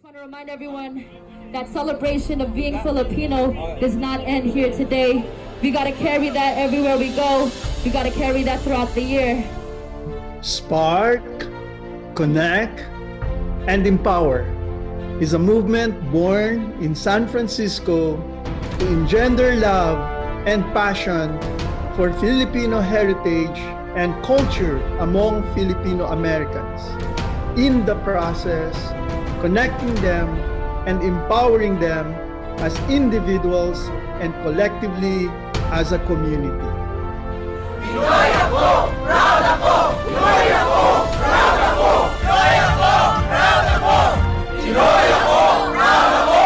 want to remind everyone that celebration of being Filipino does not end here today. We got to carry that everywhere we go. We got to carry that throughout the year. Spark, Connect, and Empower is a movement born in San Francisco to engender love and passion for Filipino heritage and culture among Filipino Americans. In the process, connecting them and empowering them as individuals and collectively as a community. Pinoy ako! Proud ako! Pinoy ako! Proud ako! Pinoy ako! Proud ako! Pinoy ako! Proud ako!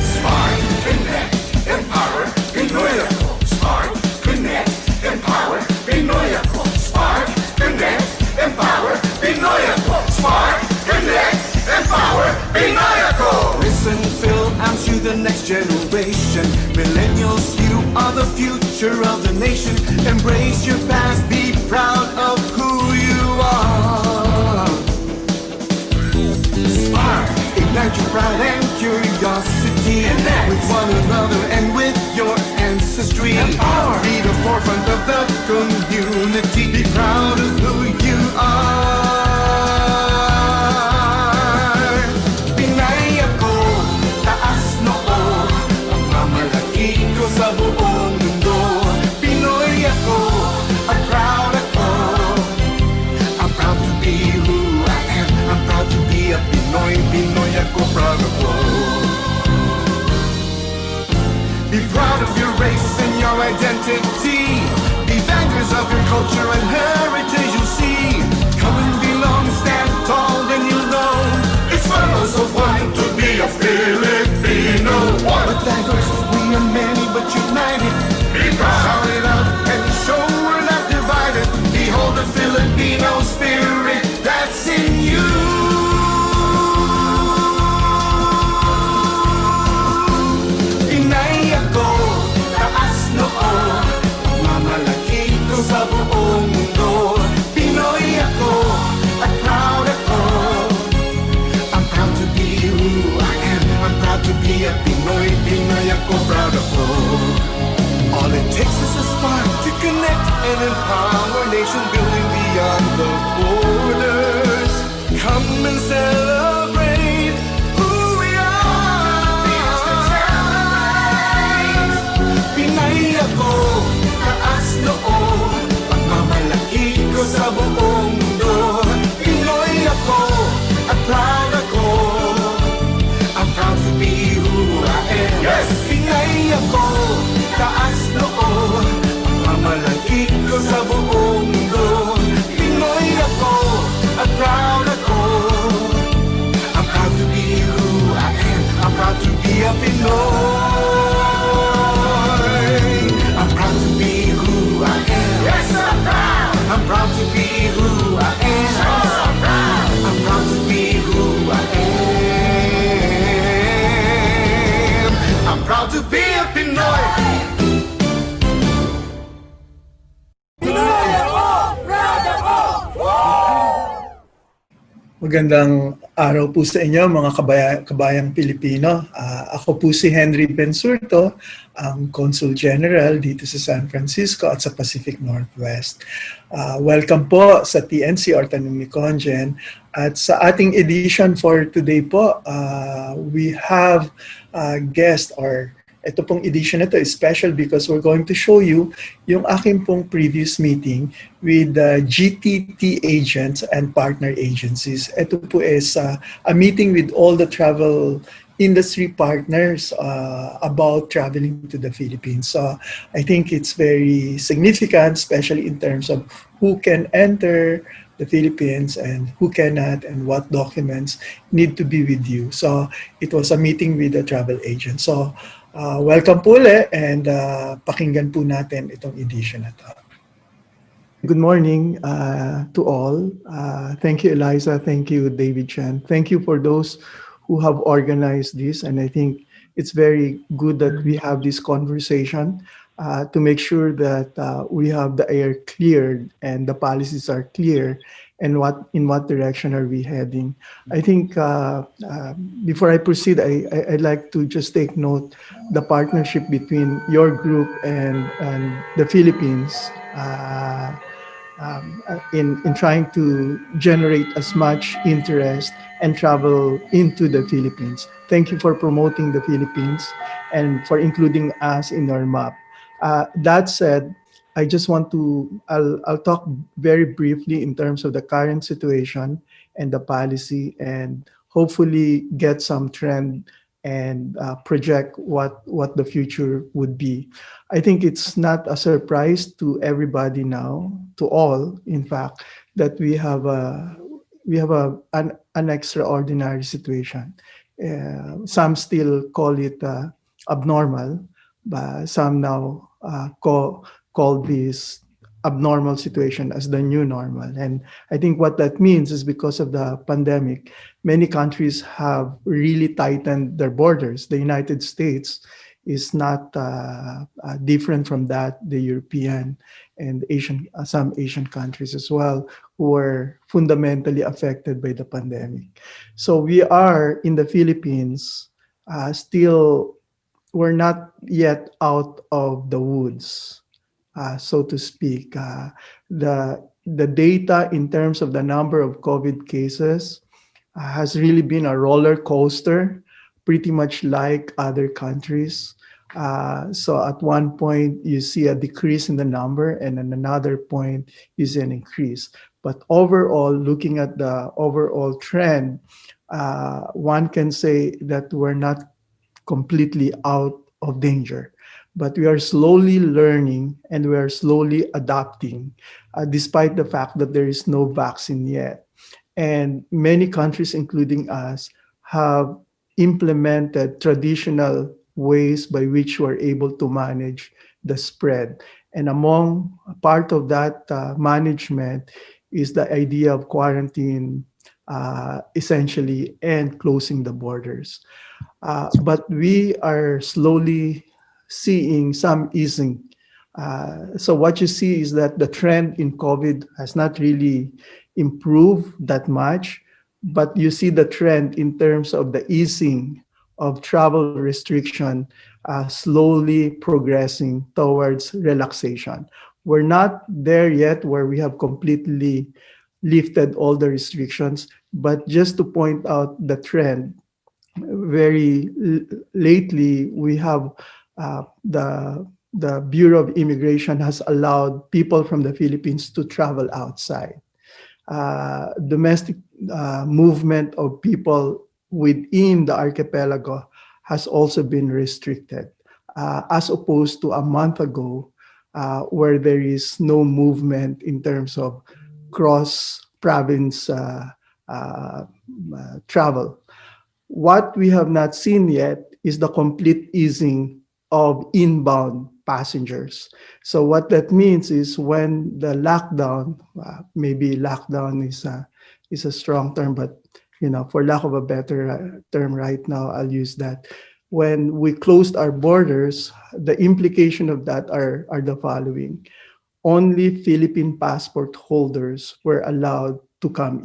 Spark, connect, empower, Pinoy ako! Spark, connect, empower, Pinoy ako! Spark, connect, empower, Pinoy ako! Spark, connect, empower, Pinoy ako! Listen, Phil, I'm to the next generation. Millennials, you are the future of the nation. Embrace your past, be proud of who you are. Spark, ignite your pride and curiosity. Connect with one another and with your ancestry. Empower, be the forefront of the community. Be proud of who you are. Pinay ako, taas noo, ang mamalaki ko sa buong mundo. Pinoy ako, at proud ako. I'm proud to be who I am. I'm proud to be a Pinoy. Pinoy ako, proud ako. Be proud of your race and your identity. Be vanguards of your culture and heritage you see. Come and belong, stand tall, then you'll know it's fun, oh so fun to be a Filipino. But diverse, we are many but united. Be proud, shout it out and show we're not divided. Behold the Filipino spirit that's in you. Pinay ako, taas noo, mamalaki ko sa buong mundo. Pinoy ako, at proud ako. I'm proud to be who I am. I'm proud to be a Pinoy. Pinoy ako, proud ako. All it takes is a spark to connect and empower nation building beyond the borders. Come and celebrate who we are. Pinay ako, taas noo, pagmamalaki ko sa buong mundo. Pinoy ako, at proud ako. I'm proud to be who I am. Yes! Pinay ako, taas noo, pagmamalaki ko sa buong mundo. Pinoy ako, at proud ako. I'm proud to be who I am. I'm proud to be a Pinoy. I'm proud to be who I am. Yes, I'm proud. I'm proud to be who I am. So proud. I'm proud to be who I am. I'm proud to be a Pinoy. Pinoy ako! Proud ako! Magandang araw po sa inyo mga kabayang Pilipino. Ako po si Henry Bensurto, ang Consul General dito sa San Francisco at sa Pacific Northwest. Welcome po sa TNC or Tanong ni ConGen. At sa ating edition for today po, we have a guest or ito pong edition na to is special because we're going to show you yung aking pong previous meeting with the GTT agents and partner agencies. Ito po is a meeting with all the travel industry partners about traveling to the Philippines. So I think it's very significant, especially in terms of who can enter the Philippines and who cannot and what documents need to be with you. So it was a meeting with the travel agent. So welcome po ulit and pakinggan po natin itong edition na to. Good morning to all. Thank you, Eliza. Thank you, David Chen. Thank you for those who have organized this. And I think it's very good that we have this conversation to make sure that we have the air cleared and the policies are clear and in what direction are we heading. I think before I proceed, I'd like to just take note the partnership between your group and the Philippines. In trying to generate as much interest and travel into the Philippines. Thank you for promoting the Philippines and for including us in your map. That said, I just want to, I'll talk very briefly in terms of the current situation and the policy and hopefully get some trend and project what the future would be. I think it's not a surprise to everybody now, to all, in fact, that we have an extraordinary situation. Some still call it abnormal, but some now call this abnormal situation as the new normal. And I think what that means is because of the pandemic, many countries have really tightened their borders. The United States is not different from that. The European and Asian, some Asian countries as well, who were fundamentally affected by the pandemic. So we are in the Philippines still, we're not yet out of the woods, so to speak. The data in terms of the number of COVID cases has really been a roller coaster, pretty much like other countries. So at one point you see a decrease in the number, and at another point you see an increase. But overall, looking at the overall trend, one can say that we're not completely out of danger. But we are slowly learning and we are slowly adapting, despite the fact that there is no vaccine yet. And many countries, including us, have implemented traditional ways by which we're able to manage the spread. And among part of that management is the idea of quarantine, essentially, and closing the borders. But we are slowly seeing some easing. So what you see is that the trend in COVID has not really improved that much, but you see the trend in terms of the easing of travel restriction slowly progressing towards relaxation. We're not there yet where we have completely lifted all the restrictions, but just to point out the trend, very lately we have the Bureau of Immigration has allowed people from the Philippines to travel outside. Domestic movement of people within the archipelago has also been restricted, as opposed to a month ago, where there is no movement in terms of cross-province travel. What we have not seen yet is the complete easing of inbound passengers. So what that means is when the lockdown, maybe lockdown is a strong term, but for lack of a better term right now, I'll use that. When we closed our borders, the implication of that are the following. Only Philippine passport holders were allowed to come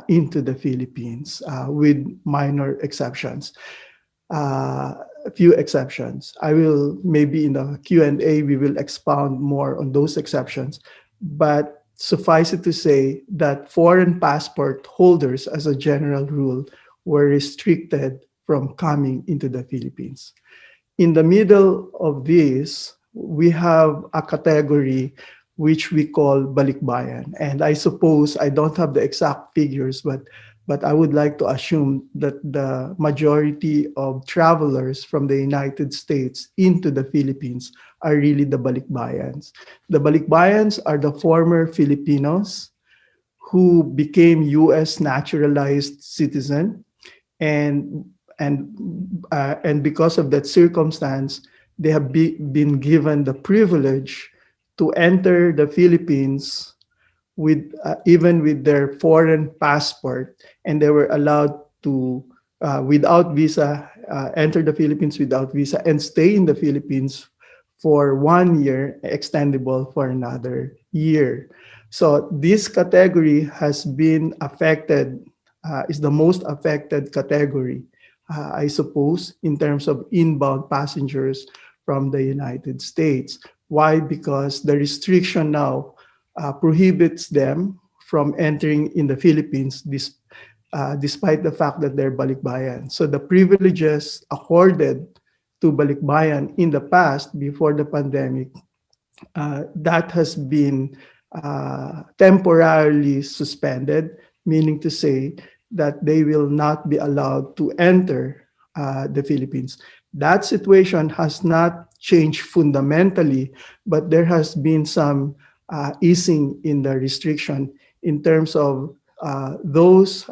into the Philippines, with minor exceptions. A few exceptions. I will, maybe in the Q&A, we will expound more on those exceptions. But suffice it to say that foreign passport holders, as a general rule, were restricted from coming into the Philippines. In the middle of this, we have a category which we call balikbayan. And I suppose, I don't have the exact figures, but I would like to assume that the majority of travelers from the United States into the Philippines are really the balikbayans. The balikbayans are the former Filipinos who became U.S. naturalized citizen, and because of that circumstance, they have been given the privilege to enter the Philippines with even with their foreign passport, and they were allowed to without visa enter the Philippines without visa and stay in the Philippines for 1 year, extendable for another year. So this category has been affected, is the most affected category, I suppose, in terms of inbound passengers from the United States. Why? Because the restriction now prohibits them from entering in the Philippines despite the fact that they're balikbayan. So the privileges accorded to balikbayan in the past, before the pandemic, that has been temporarily suspended, meaning to say that they will not be allowed to enter the Philippines. That situation has not changed fundamentally, but there has been some easing in the restriction in terms of those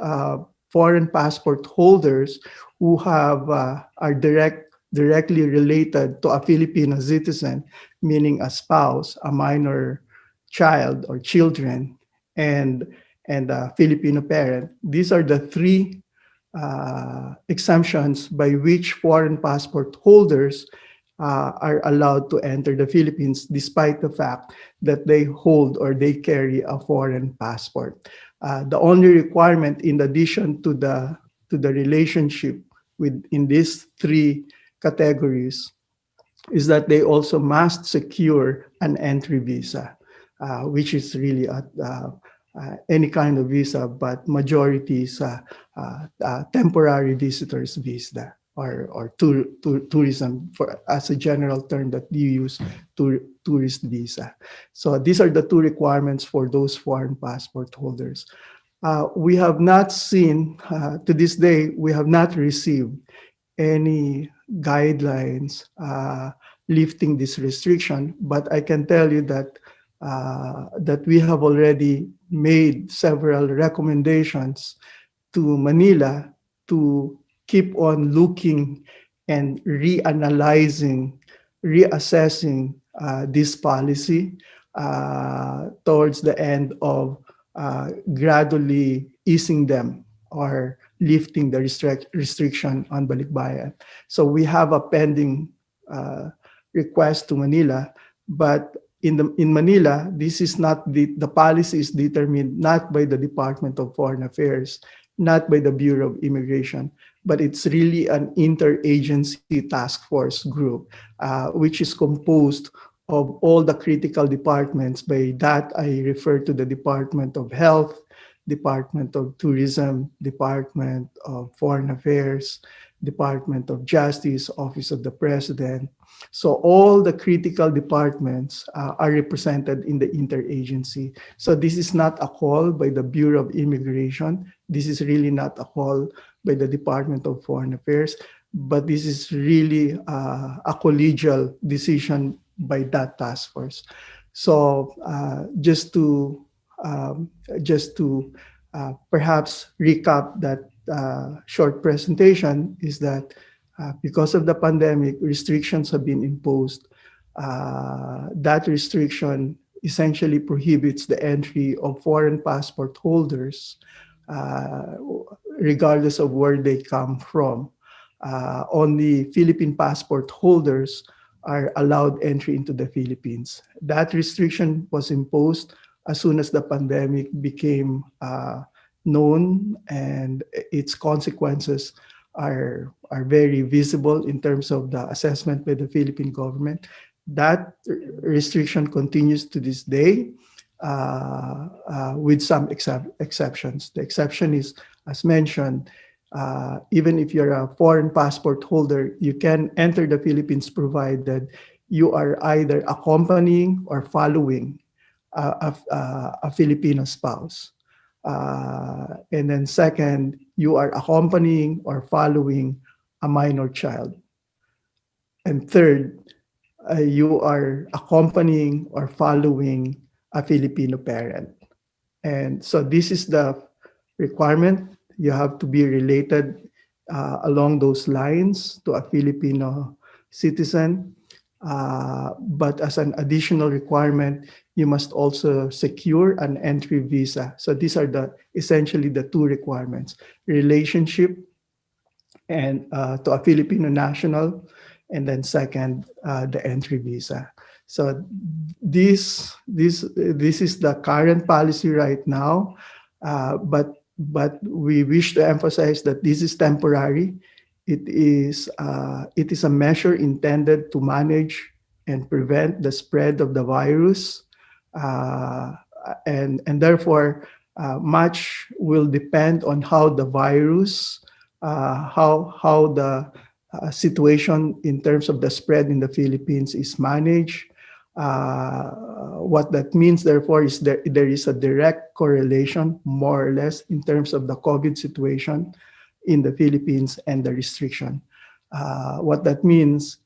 foreign passport holders who are directly related to a Filipino citizen, meaning a spouse, a minor child or children, and a Filipino parent. These are the three exemptions by which foreign passport holders are allowed to enter the Philippines despite the fact that they hold or they carry a foreign passport. The only requirement, in addition to the relationship in these three categories, is that they also must secure an entry visa, which is really any kind of visa, but majority is temporary visitors visa, or tourism, as a general term that you use, tourist visa. So these are the two requirements for those foreign passport holders. We have not seen, to this day, we have not received any guidelines lifting this restriction, but I can tell you that we have already made several recommendations to Manila to keep on looking and reanalyzing, reassessing this policy towards the end of gradually easing them or lifting the restriction on balikbayan. So we have a pending request to Manila, but in Manila, this is not the policy is determined not by the Department of Foreign Affairs, not by the Bureau of Immigration, but it's really an interagency task force group, which is composed of all the critical departments. By that, I refer to the Department of Health, Department of Tourism, Department of Foreign Affairs, Department of Justice, Office of the President. So all the critical departments are represented in the interagency. So this is not a call by the Bureau of Immigration. This is really not a call by the Department of Foreign Affairs, but this is really a collegial decision by that task force. So just to perhaps recap that short presentation, is that because of the pandemic, restrictions have been imposed. That restriction essentially prohibits the entry of foreign passport holders, regardless of where they come from. Only Philippine passport holders are allowed entry into the Philippines. That restriction was imposed as soon as the pandemic became known, and its consequences are very visible in terms of the assessment by the Philippine government. That restriction continues to this day, with some exceptions. The exception is, as mentioned, even if you're a foreign passport holder, you can enter the Philippines provided you are either accompanying or following a Filipino spouse. And then second, you are accompanying or following a minor child. And third, you are accompanying or following a Filipino parent. And so this is the requirement. You have to be related along those lines to a Filipino citizen. But as an additional requirement, you must also secure an entry visa. So these are essentially the two requirements: relationship and to a Filipino national, and then second, the entry visa. So this is the current policy right now, but we wish to emphasize that this is temporary. It is a measure intended to manage and prevent the spread of the virus, uh, and therefore much will depend on how the virus, how the situation in terms of the spread in the Philippines is managed. What that means, therefore, is there is a direct correlation, more or less, in terms of the COVID situation in the Philippines and the restriction. What that means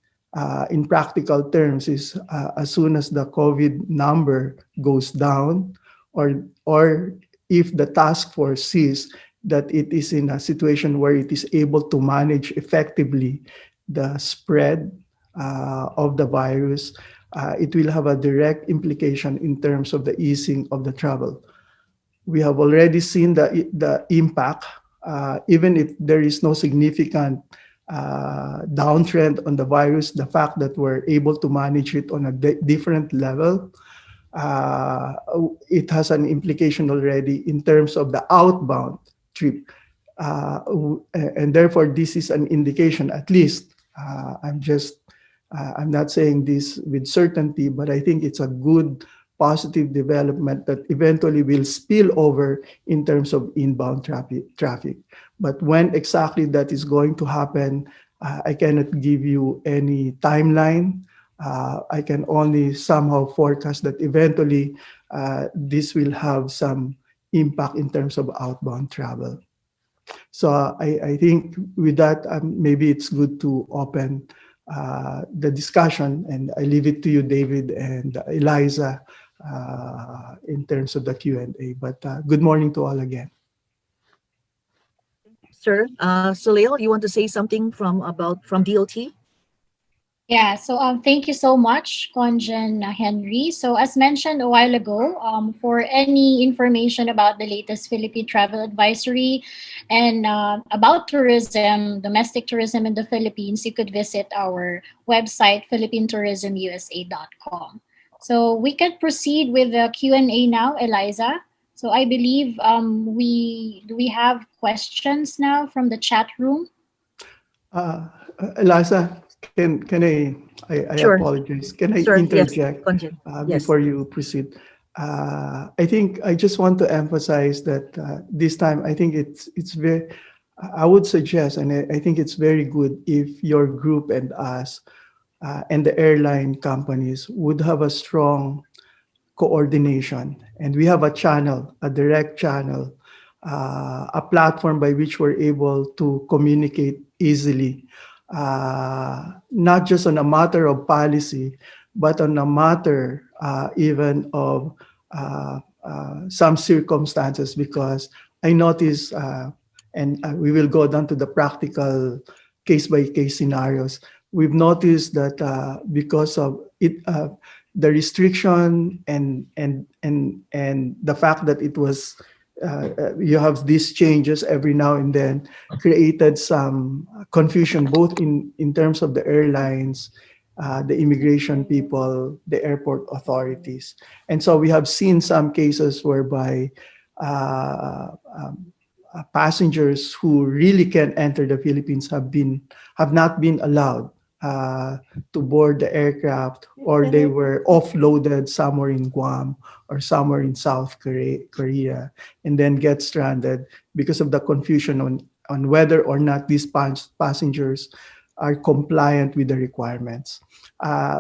in practical terms is as soon as the COVID number goes down, or if the task force sees that it is in a situation where it is able to manage effectively the spread of the virus, it will have a direct implication in terms of the easing of the travel. We have already seen the impact, even if there is no significant downtrend on the virus, the fact that we're able to manage it on a different level, it has an implication already in terms of the outbound trip. And therefore, this is an indication, at least, I'm not saying this with certainty, but I think it's a good positive development that eventually will spill over in terms of inbound traffic. But when exactly that is going to happen, I cannot give you any timeline. I can only somehow forecast that eventually this will have some impact in terms of outbound travel. So I think with that, maybe it's good to open the discussion, and I leave it to you, David and Eliza, in terms of the Q&A. But good morning to all again. Sir, Salil, you want to say something from DOT? Yeah, so thank you so much, ConGen Henry. So as mentioned a while ago, for any information about the latest Philippine travel advisory and about tourism, domestic tourism in the Philippines, you could visit our website, philippinetourismusa.com. So we can proceed with the Q&A now, Eliza. So I believe we have questions now from the chat room. Eliza, can I Sure. apologize. Can I Sure, yes, interject ConGen. Yes. before you proceed? I think I just want to emphasize that this time I think it's very. I would suggest, and I think it's very good if your group and us and the airline companies would have a strong coordination, and we have a channel, a direct channel, a platform by which we're able to communicate easily, not just on a matter of policy, but on a matter even of some circumstances, because I notice, and we will go down to the practical case-by-case scenarios. We've noticed that because of it, the restriction and the fact that it was you have these changes every now and then created some confusion both in terms of the airlines, the immigration people, the airport authorities. And so we have seen some cases whereby passengers who really can enter the Philippines have not been allowed to board the aircraft, or they were offloaded somewhere in Guam or somewhere in South Korea, and then get stranded because of the confusion on whether or not these passengers are compliant with the requirements.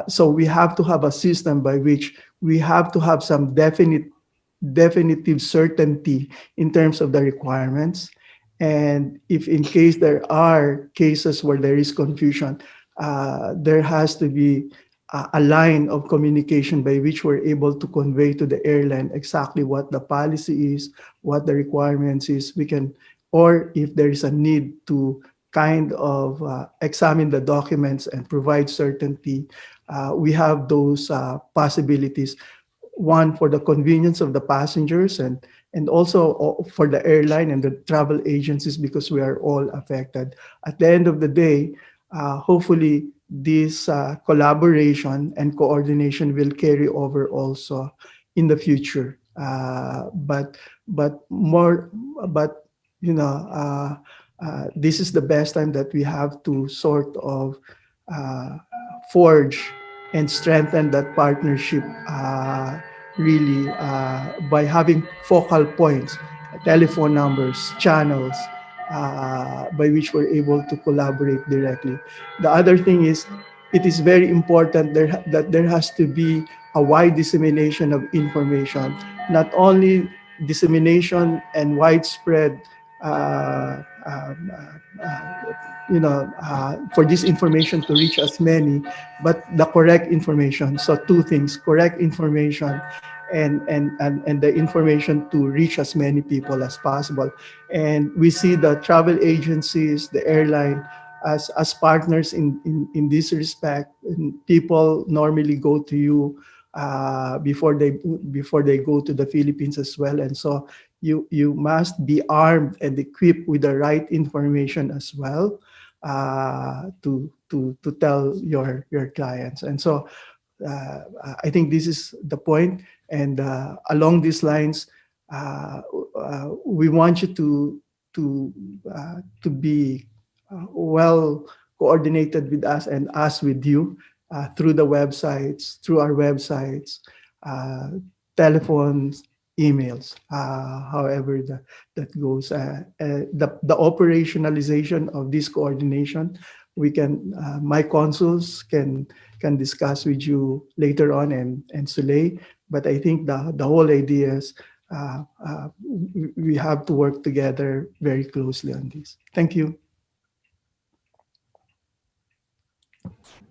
So we have to have a system by which we have to have some definitive certainty in terms of the requirements. And if in case there are cases where there is confusion, there has to be a line of communication by which we're able to convey to the airline exactly what the policy is, what the requirements is. We can, or if there is a need to kind of examine the documents and provide certainty, we have those possibilities. One, for the convenience of the passengers, and also for the airline and the travel agencies, because we are all affected. At the end of the day, hopefully this collaboration and coordination will carry over also in the future. But more, but you know, this is the best time that we have to sort of uh, forge and strengthen that partnership really by having focal points, telephone numbers, channels by which we're able to collaborate directly. The other thing is, it is very important that there has to be a wide dissemination of information, not only dissemination and widespread uh, um, for this information to reach as many, but the correct information. So two things: correct information and the information to reach as many people as possible. And we see the travel agencies, the airline, as partners in this respect. And people normally go to you before they go to the Philippines as well. And so you must be armed and equipped with the right information as well to tell your clients. And so uh, I think this is the point. And along these lines, we want you to be well coordinated with us and us with you through the websites, through our websites, uh, telephones, emails, however that goes. The operationalization of this coordination, we can, my consuls can discuss with you later on, and Soleil. But I think the whole idea is we have to work together very closely on this. Thank you.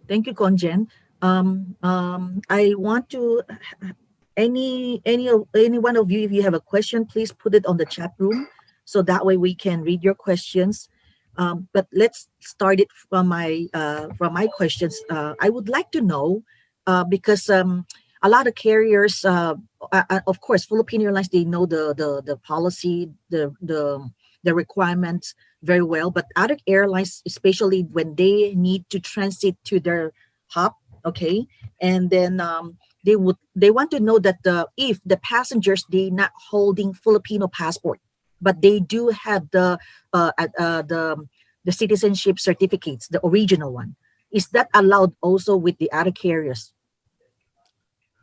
Thank you, ConGen. I want to any one of you, if you have a question, please put it on the chat room, so that way we can read your questions. But let's start it from my questions. I would like to know because a lot of carriers, of course, Philippine Airlines, they know the policy, the requirements very well. But other airlines, especially when they need to transit to their hub, okay, and then they want to know that if the passengers, they not holding Filipino passport, but they do have the citizenship certificates, the original one. Is that allowed also with the other carriers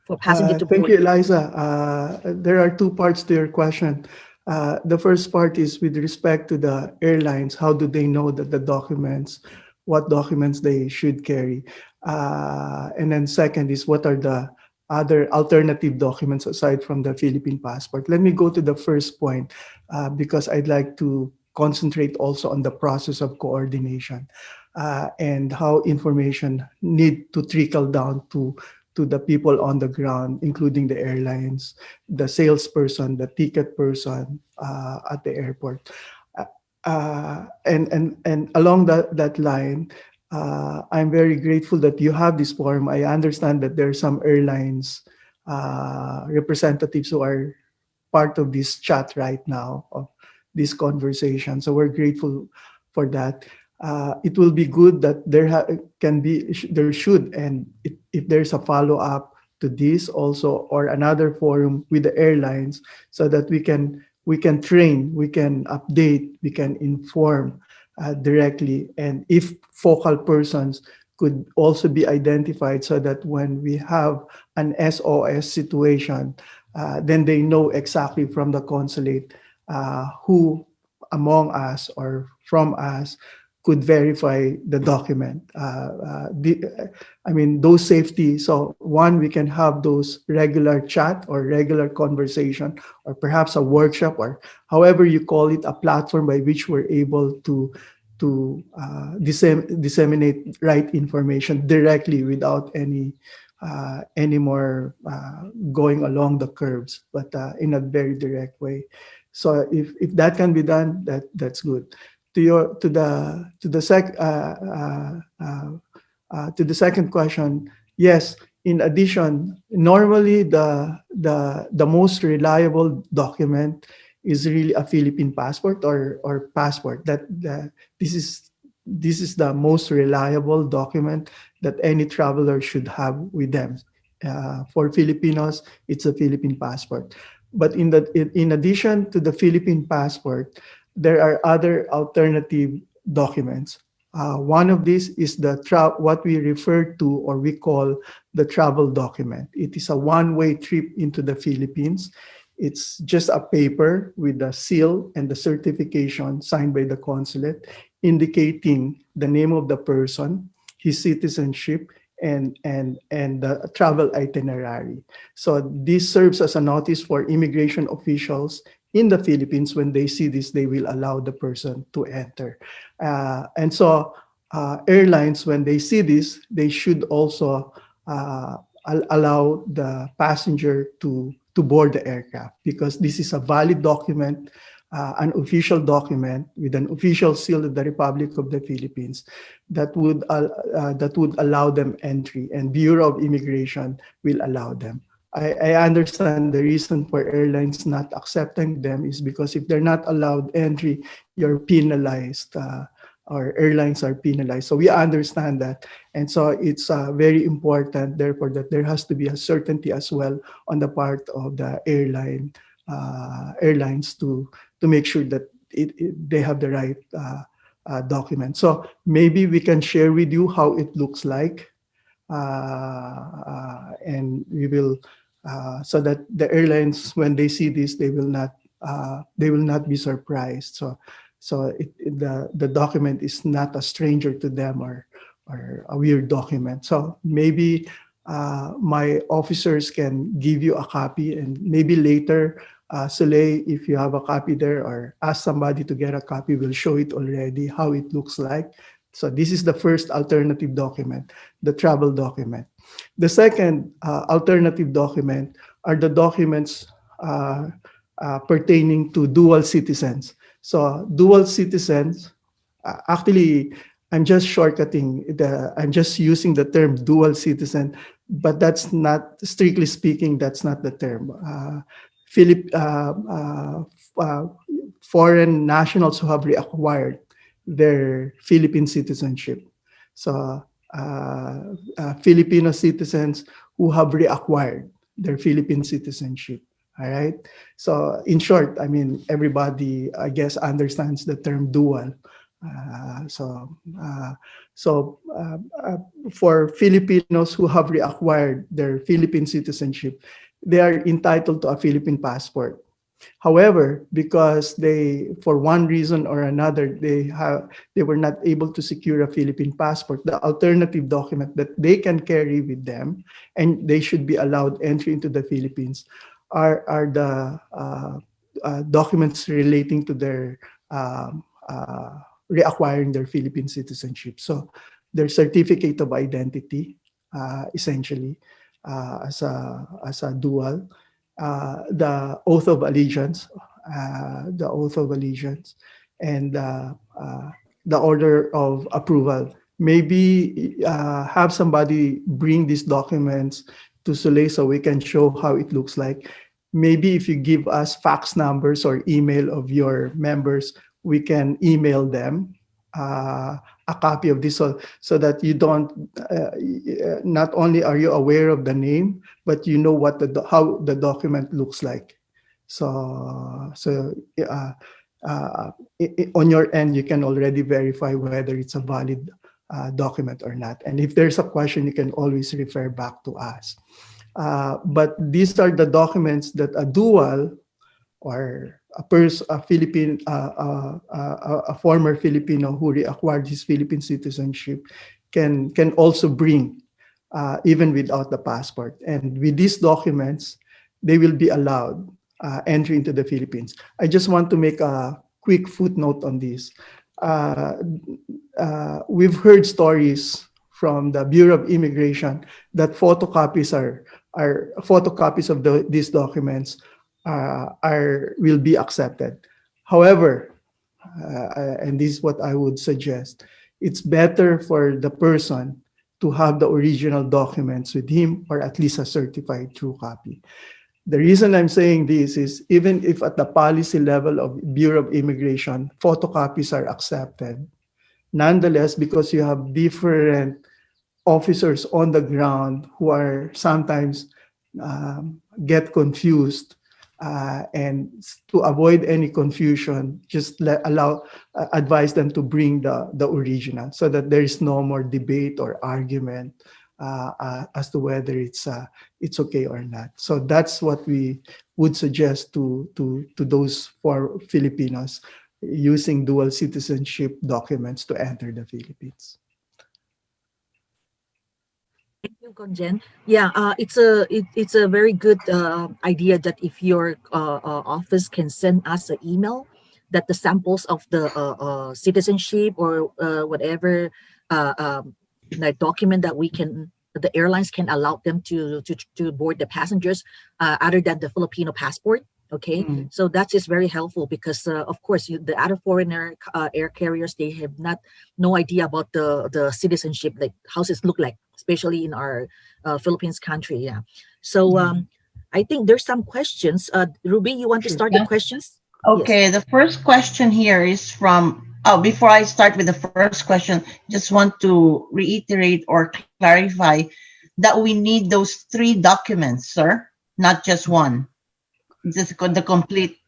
for passenger to Thank board? you, Eliza. There are two parts to your question. The first part is with respect to the airlines. How do they know that what documents they should carry? And then second is, what are the other alternative documents aside from the Philippine passport? Let me go to the first point because I'd like to concentrate also on the process of coordination and how information need to trickle down to the people on the ground, including the airlines, the salesperson, the ticket person at the airport. And along that line, I'm very grateful that you have this forum. I understand that there are some airlines representatives who are part of this chat right now, of this conversation. So we're grateful for that. It will be good that there should, and if there's a follow up to this also, or another forum with the airlines, so that we can train, we can update, we can inform directly, and if focal persons could also be identified, so that when we have an SOS situation, then they know exactly from the consulate who among us or from us could verify the document. Those safety. So one, we can have those regular chat or regular conversation, or perhaps a workshop, or however you call it, a platform by which we're able to disseminate right information directly without any more going along the curves, but in a very direct way. So if that can be done, that's good. To the second question, yes. In addition, normally the most reliable document is really a Philippine passport or passport. This is this is the most reliable document that any traveler should have with them. For Filipinos, it's a Philippine passport. But in addition to the Philippine passport, there are other alternative documents. One of these is what we refer to or we call the travel document. It is a one-way trip into the Philippines. It's just a paper with the seal and the certification signed by the consulate indicating the name of the person, his citizenship, and the travel itinerary. So this serves as a notice for immigration officials in the Philippines. When they see this, they will allow the person to enter. And so airlines, when they see this, they should also allow the passenger to board the aircraft, because this is a valid document, an official document with an official seal of the Republic of the Philippines that would allow them entry, and Bureau of Immigration will allow them. I understand the reason for airlines not accepting them is because if they're not allowed entry, you're penalized, or airlines are penalized. So we understand that. And so it's very important, therefore, that there has to be a certainty as well on the part of the airlines to make sure that they have the right document. So maybe we can share with you how it looks like, and we will, so that the airlines, when they see this, they will not be surprised. So the document is not a stranger to them or a weird document. So maybe my officers can give you a copy, and maybe later, Soleil, if you have a copy there, or ask somebody to get a copy, we'll show it already how it looks like. So this is the first alternative document, the travel document. The second alternative document are the documents pertaining to dual citizens. So dual citizens, actually, I'm just shortcutting I'm just using the term dual citizen, but that's not, strictly speaking, that's not the term. Foreign nationals who have reacquired their Philippine citizenship. So Filipino citizens who have reacquired their Philippine citizenship. All right. So in short, I mean, everybody, I guess, understands the term dual. For Filipinos who have reacquired their Philippine citizenship, they are entitled to a Philippine passport. However, because they, for one reason or another, they were not able to secure a Philippine passport, the alternative document that they can carry with them, and they should be allowed entry into the Philippines, are the documents relating to their reacquiring their Philippine citizenship. So their certificate of identity, essentially, as a dual, the oath of allegiance, and the order of approval. Maybe have somebody bring these documents to Soleil so we can show how it looks like. Maybe if you give us fax numbers or email of your members, we can email them a copy of this, so that you don't, not only are you aware of the name, but you know what how the document looks like. So on your end, you can already verify whether it's a valid document or not. And if there's a question, you can always refer back to us. But these are the documents that a dual, or a former Filipino who reacquired his Philippine citizenship can also bring, even without the passport. And with these documents, they will be allowed entry into the Philippines. I just want to make a quick footnote on this. We've heard stories from the Bureau of Immigration that photocopies of these documents will be accepted. However, and this is what I would suggest, it's better for the person to have the original documents with him, or at least a certified true copy. The reason I'm saying this is, even if at the policy level of Bureau of Immigration, photocopies are accepted, nonetheless, because you have different officers on the ground who are sometimes get confused, and to avoid any confusion, just advise them to bring the original so that there is no more debate or argument as to whether it's okay or not. So that's what we would suggest to those for Filipinos using dual citizenship documents to enter the Philippines. Thank you, ConGen. Yeah, it's a very good idea that if your office can send us an email that the samples of the citizenship or whatever uh, um, like document that the airlines can allow them to board the passengers other than the Filipino passport. Okay, so that is very helpful because of course the other foreigner air carriers, they have no idea about the citizenship, like how it look like, especially in our Philippines country. Yeah. So I think there's some questions. Ruby, you want to Sure. start the questions? Yes. Okay, the first question here is from, oh, before I start with the first question, just want to reiterate or clarify that we need those three documents, sir, not just one. Just the complete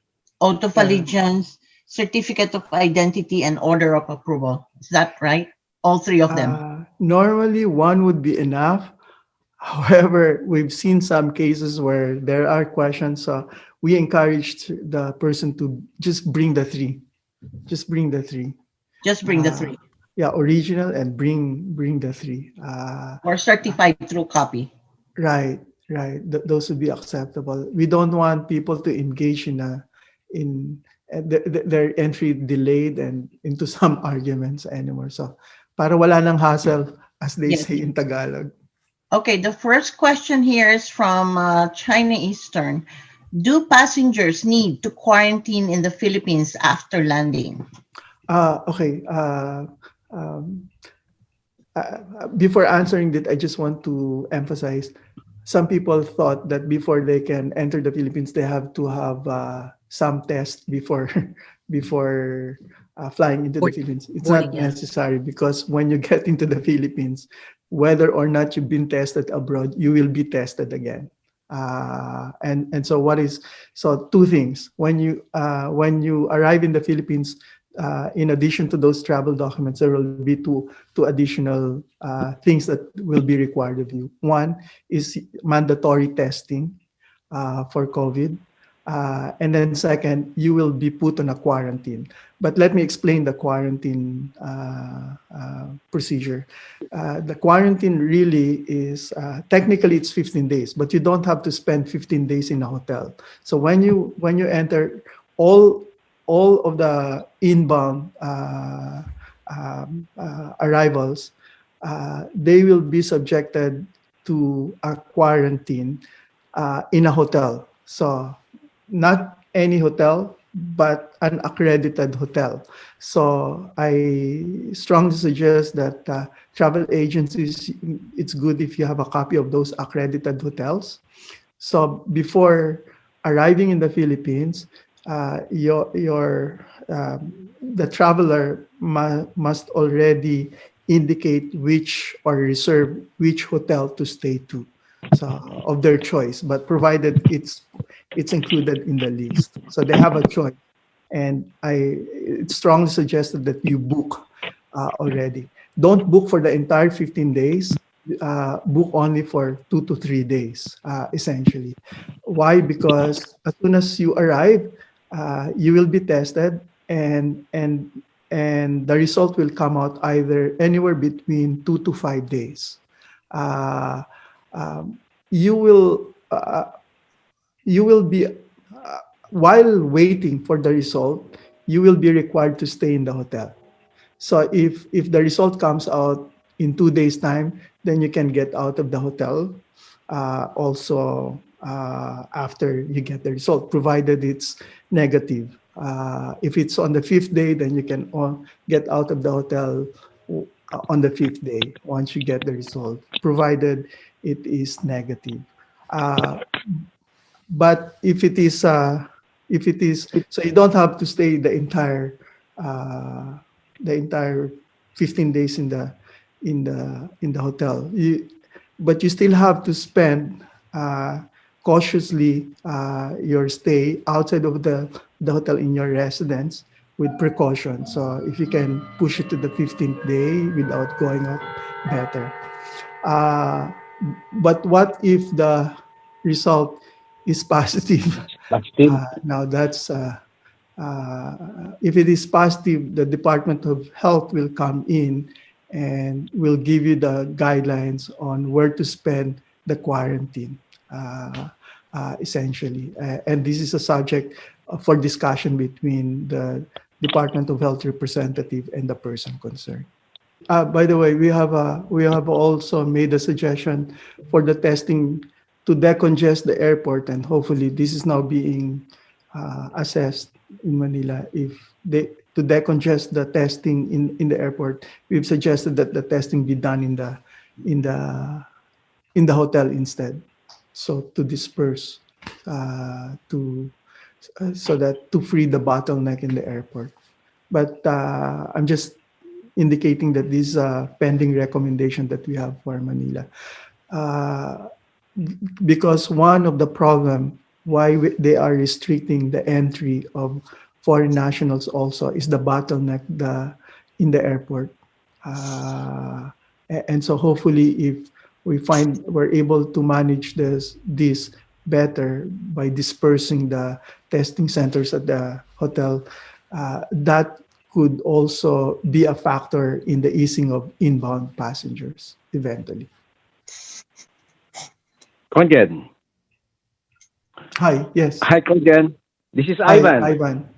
oath of Yeah. allegiance, certificate of identity, and order of approval. Is that right? All three of them. Normally, one would be enough. However, we've seen some cases where there are questions. So we encouraged the person to just bring the three. Just bring the three. Just bring the three. Yeah, original and bring the three. Or certified through copy. Right, right. Those would be acceptable. We don't want people to engage in their entry delayed and into some arguments anymore. So, para wala nang hassle, as they Yes. say in Tagalog. Okay, the first question here is from China Eastern. Do passengers need to quarantine in the Philippines after landing? Okay. Before answering that, I just want to emphasize, some people thought that before they can enter the Philippines, they have to have some test before before flying into the Board- Philippines. It's boarding, not yeah. necessary, because when you get into the Philippines, whether or not you've been tested abroad, you will be tested again. And so two things. When you arrive in the Philippines, in addition to those travel documents, there will be two additional things that will be required of you. One is mandatory testing for COVID. And then second, you will be put on a quarantine. But let me explain the quarantine procedure. The quarantine really is, technically it's 15 days, but you don't have to spend 15 days in a hotel. So when you enter, all of the inbound arrivals, they will be subjected to a quarantine in a hotel. So not any hotel, but an accredited hotel. So I strongly suggest that travel agencies, it's good if you have a copy of those accredited hotels. So before arriving in the Philippines, the traveler must already indicate which or reserve which hotel to stay to, so of their choice, but provided it's included in the list. So they have a choice, and it's strongly suggested that you book already. Don't book for the entire 15 days. Book only for 2 to 3 days, essentially. Why? Because as soon as you arrive, you will be tested, and the result will come out either anywhere between 2 to 5 days. You will be, while waiting for the result, you will be required to stay in the hotel. So if the result comes out in 2 days time, then you can get out of the hotel also after you get the result, provided it's negative. If it's on the 5th day, then you can get out of the hotel on the 5th day once you get the result, provided it is negative. But if it is so you don't have to stay the entire 15 days in the hotel. But you still have to spend cautiously your stay outside of the hotel in your residence with precaution. So if you can push it to the 15th day without going out, better. Uh, but what if the result is positive? Positive. Now that's if it is positive, the Department of Health will come in and will give you the guidelines on where to spend the quarantine, essentially. And this is a subject for discussion between the Department of Health representative and the person concerned. By the way, we have also made a suggestion for the testing to decongest the airport, and hopefully this is now being assessed in Manila. If they to decongest the testing in the airport, we've suggested that the testing be done in the hotel instead, so to disperse to so that to free the bottleneck in the airport. But I'm just indicating that this is a pending recommendation that we have for Manila. Because one of the problem why they are restricting the entry of foreign nationals also is the bottleneck in the airport. And so hopefully if we find we're able to manage this better by dispersing the testing centers at the hotel, that could also be a factor in the easing of inbound passengers eventually. ConGen. Hi, yes. Hi, ConGen. This is Hi, Ivan. Ivan.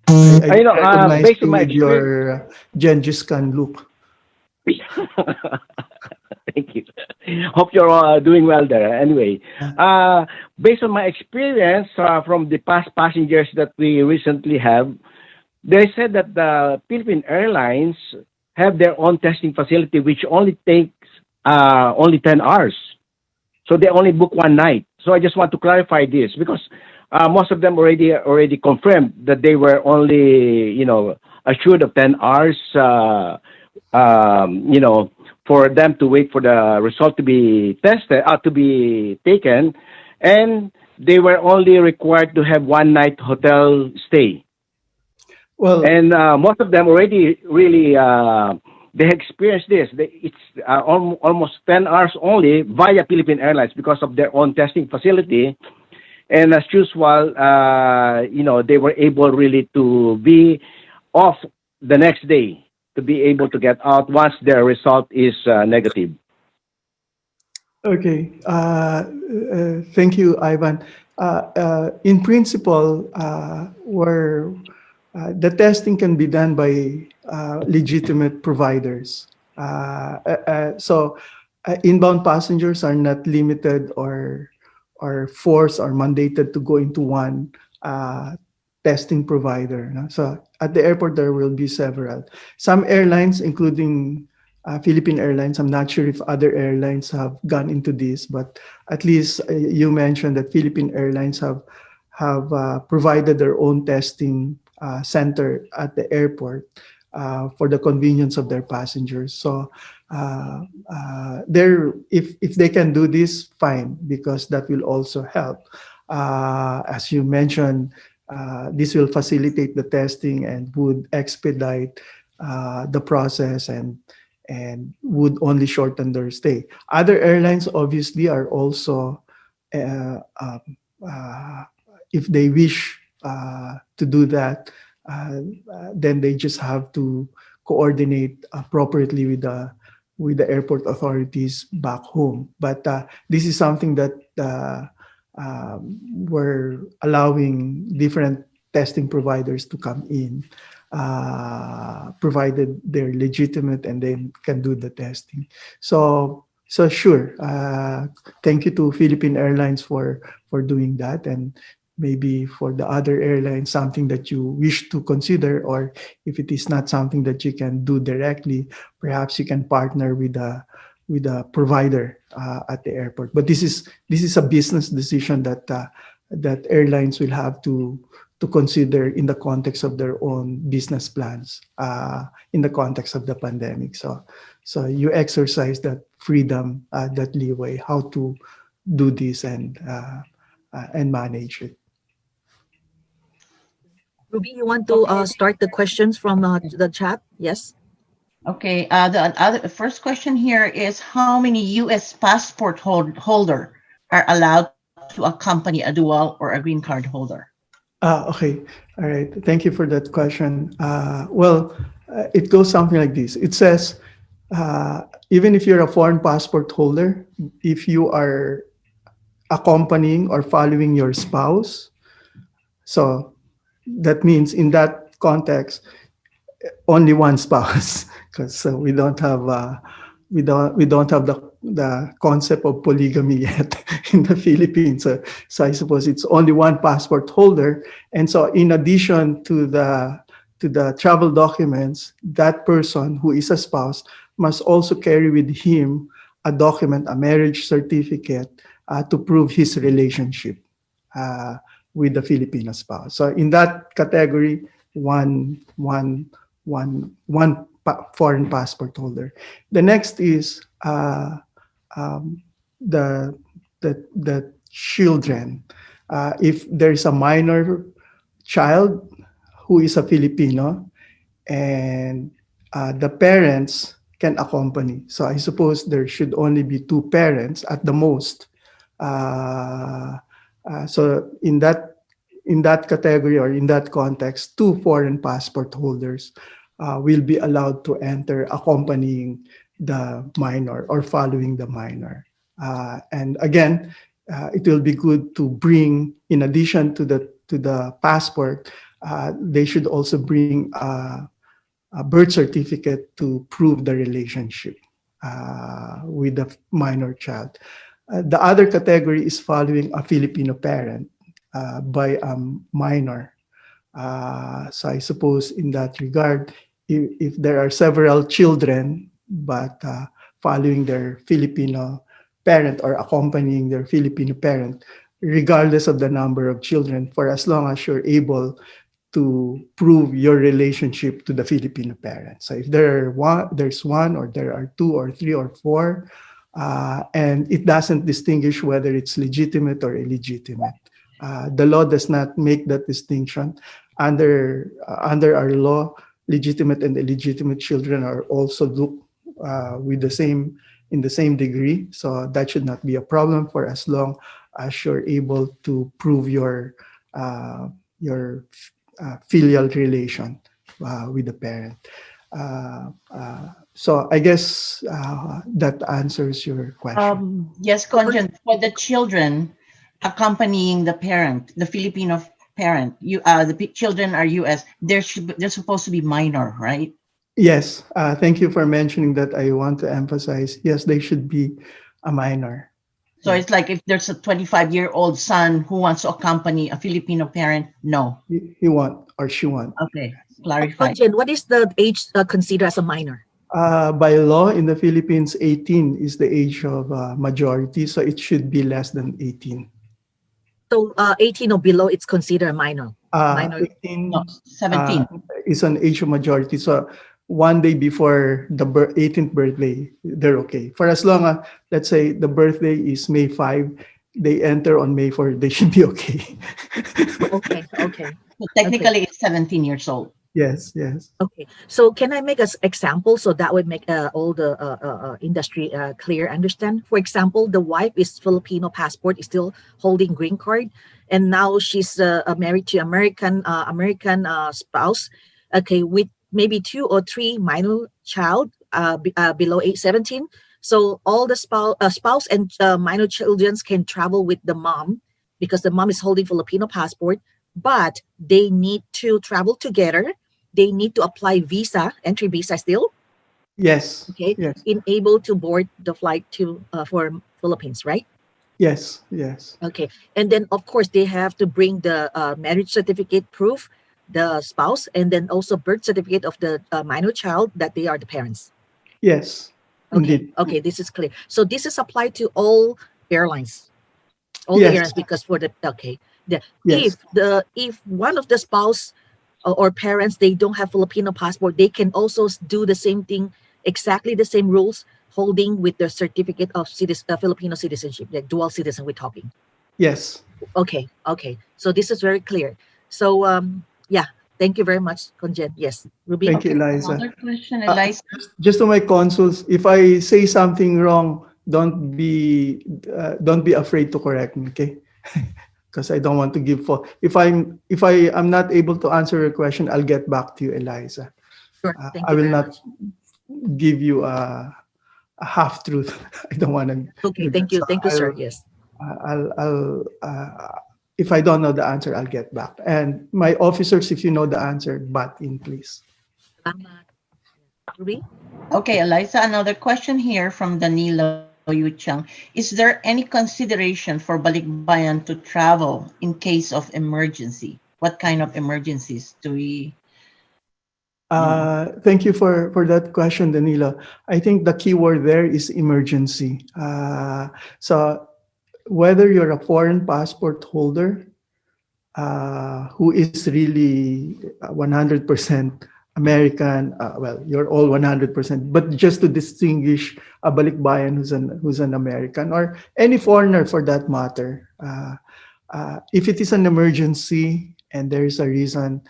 You know, recognize based you on my with your Gengis Khan look. Thank you. Hope you're doing well there. Anyway, based on my experience from the past passengers that we recently have, they said that the Philippine Airlines have their own testing facility, which only takes only 10 hours. So they only book one night. So I just want to clarify this because most of them already confirmed that they were only, assured of 10 hours, for them to wait for the result to be tested, to be taken, and they were only required to have one night hotel stay. Well, And most of them already really they experienced this. It's almost 10 hours only via Philippine Airlines because of their own testing facility. And as usual, they were able really to be off the next day to be able to get out once their result is negative. okay. Thank you, Ivan. In principle, where the testing can be done by legitimate providers. So inbound passengers are not limited or forced or mandated to go into one testing provider. No? So at the airport, there will be several. Some airlines, including Philippine Airlines, I'm not sure if other airlines have gone into this, but at least you mentioned that Philippine Airlines have provided their own testing center at the airport for the convenience of their passengers. So if they can do this, fine, because that will also help. As you mentioned, this will facilitate the testing and would expedite the process and would only shorten their stay. Other airlines obviously are also, if they wish to do that, then they just have to coordinate appropriately with the airport authorities back home. But this is something that we're allowing different testing providers to come in, provided they're legitimate and they can do the testing. So sure, thank you to Philippine Airlines for doing that, and maybe for the other airlines, something that you wish to consider, or if it is not something that you can do directly, perhaps you can partner with a provider at the airport. But this is a business decision that that airlines will have to consider in the context of their own business plans, in the context of the pandemic. So you exercise that freedom, that leeway, how to do this and manage it. Ruby, you want to start the questions from the chat? Yes. Okay. The other first question here is how many U.S. passport holder are allowed to accompany a dual or a green card holder? Okay. All right. Thank you for that question. It goes something like this. It says, even if you're a foreign passport holder, if you are accompanying or following your spouse, so that means in that context, only one spouse, because we don't have the concept of polygamy yet in the Philippines. So I suppose it's only one passport holder. And so in addition to the travel documents, that person who is a spouse must also carry with him a document, a marriage certificate, to prove his relationship with the Filipino spouse. So in that category, one foreign passport holder. The next is the children. If there is a minor child who is a Filipino, and the parents can accompany. So I suppose there should only be two parents at the most. So in that category or in that context, two foreign passport holders will be allowed to enter accompanying the minor or following the minor. And again, it will be good to bring, in addition to the passport, they should also bring a birth certificate to prove the relationship with the minor child. The other category is following a Filipino parent by a minor. So I suppose in that regard, if there are several children, but following their Filipino parent or accompanying their Filipino parent, regardless of the number of children, for as long as you're able to prove your relationship to the Filipino parent. So if there's one, or there are two or three or four, and it doesn't distinguish whether it's legitimate or illegitimate. The law does not make that distinction. Under our law, legitimate and illegitimate children are also looked in the same degree. So that should not be a problem for as long as you're able to prove your filial relation with the parent. So I guess that answers your question. Yes, ConGen, for the children accompanying the parent, the Filipino parent, children are U.S. They're supposed to be minor, right? Yes. Thank you for mentioning that. I want to emphasize, yes, they should be a minor. So it's like if there's a 25-year-old son who wants to accompany a Filipino parent, no. He won't or she won't. Okay, clarify. ConGen, what is the age considered as a minor? By law in the Philippines, 18 is the age of majority, so it should be less than 18. So 18 or below, it's considered a minor. Minor. 18 No, 17. Is an age of majority. So one day before the 18th birthday, they're okay. For as long as, let's say, the birthday is May 5, they enter on May 4, they should be okay. Okay. So technically, it's 17 years old. Yes. Okay. So can I make an example so that would make all the industry clear, understand? For example, the wife is Filipino passport, is still holding green card, and now she's married to American spouse. Okay, with maybe 2 or 3 minor child below age 17. So all the spouse and minor children can travel with the mom because the mom is holding Filipino passport, but they need to travel together. They need to apply visa, entry visa still. Yes. Okay. Yes. Able to board the flight to for Philippines, right? Yes. Okay. And then of course they have to bring the marriage certificate proof, the spouse, and then also birth certificate of the minor child that they are the parents. Yes. Okay. Indeed. Okay. This is clear. So this is applied to all airlines. All Yes. the airlines because for the okay. Yeah. Yes. If one of the spouse or parents, they don't have Filipino passport, they can also do the same thing, exactly the same rules, holding with the certificate of Filipino citizenship, like dual citizen we're talking. Yes. Okay, okay. So this is very clear. So yeah, thank you very much, Conjen. Yes, Ruby. Thank you, Okay, Eliza. another question, Eliza. Just to my consuls, if I say something wrong, don't be afraid to correct me, okay? Because I don't want to give for. If I am not able to answer your question, I'll get back to you, Eliza. Sure. Thank I you will very not much. give you a half truth. I don't want to Okay, do that. So thank you, sir. Yes. I'll if I don't know the answer, I'll get back. And my officers, if you know the answer, butt in, please. Salamat. Ruby. Okay, Eliza, another question here from Danilo Yuchang. Is there any consideration for balikbayan to travel in case of emergency? What kind of emergencies do we, you know? Thank you for that question, Danilo. I think the key word there is emergency. So whether you're a foreign passport holder who is really 100% American, well, you're all 100%, but just to distinguish a balikbayan who's an American or any foreigner for that matter, if it is an emergency and there is a reason,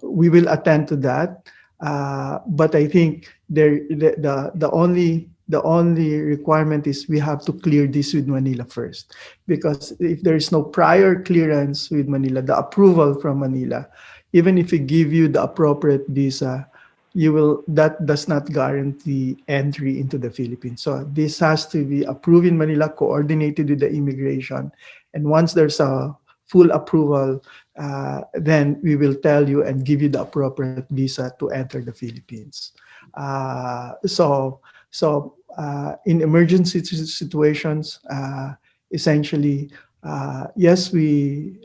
we will attend to that. But I think the only requirement is we have to clear this with Manila first, because if there is no prior clearance with Manila, the approval from Manila, even if we give you the appropriate visa, that does not guarantee entry into the Philippines. So this has to be approved in Manila, coordinated with the immigration, and once there's a full approval, then we will tell you and give you the appropriate visa to enter the Philippines. In emergency situations, essentially, yes, we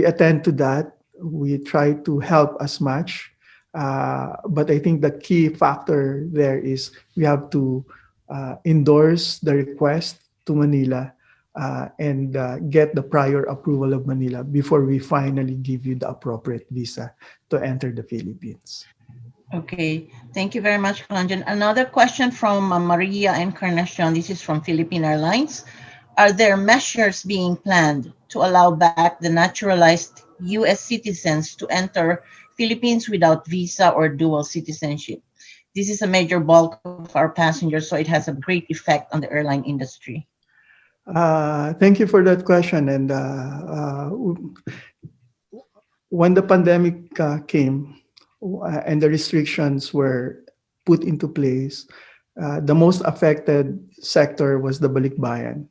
attend to that. We try to help as much, but I think the key factor there is we have to endorse the request to Manila and get the prior approval of Manila before we finally give you the appropriate visa to enter the Philippines. Okay, thank you very much, Conjen. Another question from Maria Encarnacion. This is from Philippine Airlines. Are there measures being planned to allow back the naturalized U.S. citizens to enter Philippines without visa or dual citizenship? This is a major bulk of our passengers, so it has a great effect on the airline industry. Thank you for that question. And when the pandemic came and the restrictions were put into place, the most affected sector was the balikbayan.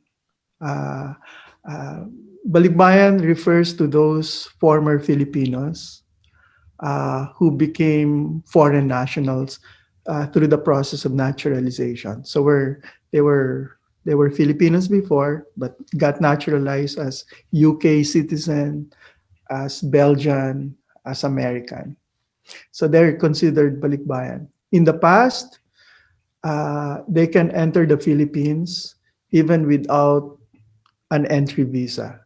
Balikbayan refers to those former Filipinos who became foreign nationals through the process of naturalization. So they were Filipinos before, but got naturalized as UK citizen, as Belgian, as American. So they're considered balikbayan. In the past, they can enter the Philippines even without an entry visa,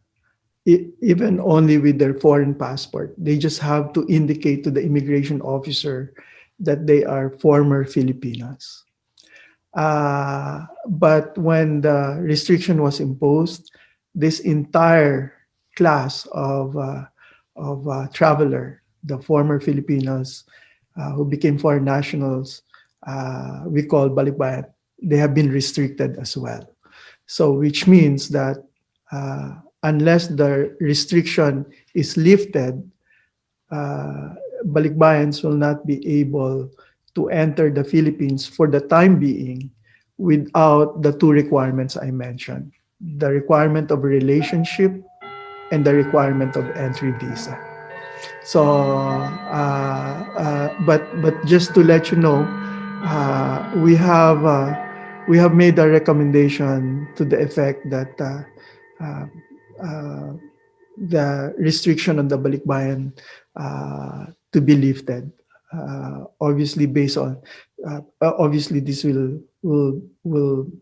even only with their foreign passport. They just have to indicate to the immigration officer that they are former Filipinos. But when the restriction was imposed, this entire class of traveler, the former Filipinos who became foreign nationals, we call balikbayan, they have been restricted as well. So which means that unless the restriction is lifted, balikbayans will not be able to enter the Philippines for the time being without the two requirements I mentioned, the requirement of a relationship and the requirement of entry visa. So, but just to let you know, we have made a recommendation to the effect that uh, uh, the restriction on the balikbayan to be lifted. Obviously, based on obviously this will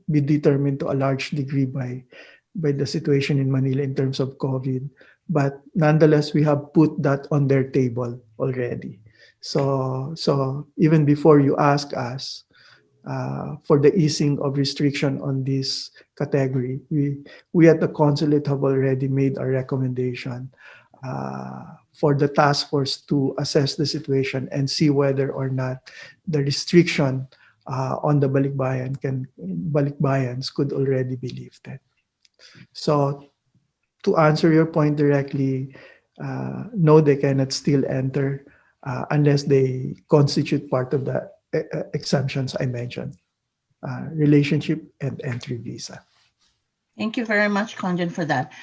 be determined to a large degree by the situation in Manila in terms of COVID. But nonetheless, we have put that on their table already. So even before you ask us for the easing of restriction on this category, we at the consulate have already made a recommendation for the task force to assess the situation and see whether or not the restriction on the balikbayans could already be lifted. So to answer your point directly, no, they cannot still enter unless they constitute part of the exemptions I mentioned, relationship and entry visa. Thank you very much, ConGen, for that.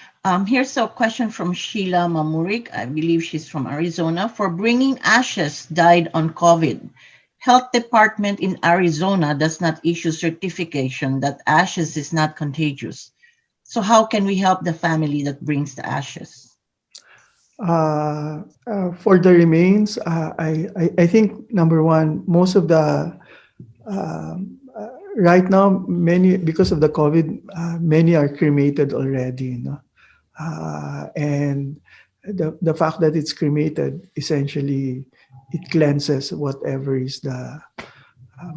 Here's a question from Sheila Mamurik. I believe she's from Arizona. For bringing ashes died on COVID, Health Department in Arizona does not issue certification that ashes is not contagious. So how can we help the family that brings the ashes? For the remains, I think number one, most of the right now, many because of the COVID, many are cremated already. And the fact that it's cremated, essentially, it cleanses whatever is the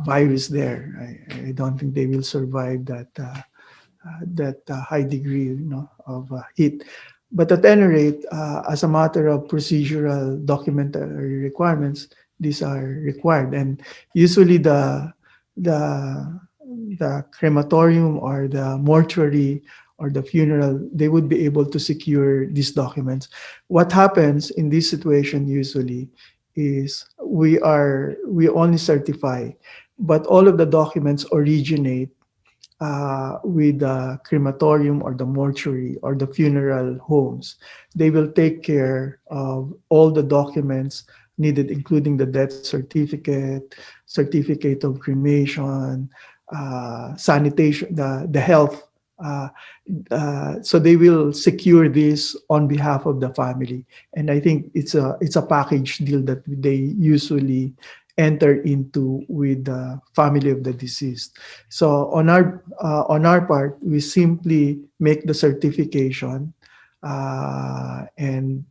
virus there. I don't think they will survive that high degree, of heat. But at any rate, as a matter of procedural documentary requirements, these are required. And usually the crematorium or the mortuary or the funeral, they would be able to secure these documents. What happens in this situation usually is we only certify, but all of the documents originate with the crematorium or the mortuary or the funeral homes. They will take care of all the documents needed, including the death certificate, certificate of cremation, sanitation, the health. So they will secure this on behalf of the family, and I think it's a package deal that they usually enter into with the family of the deceased. So on our part, we simply make the certification, and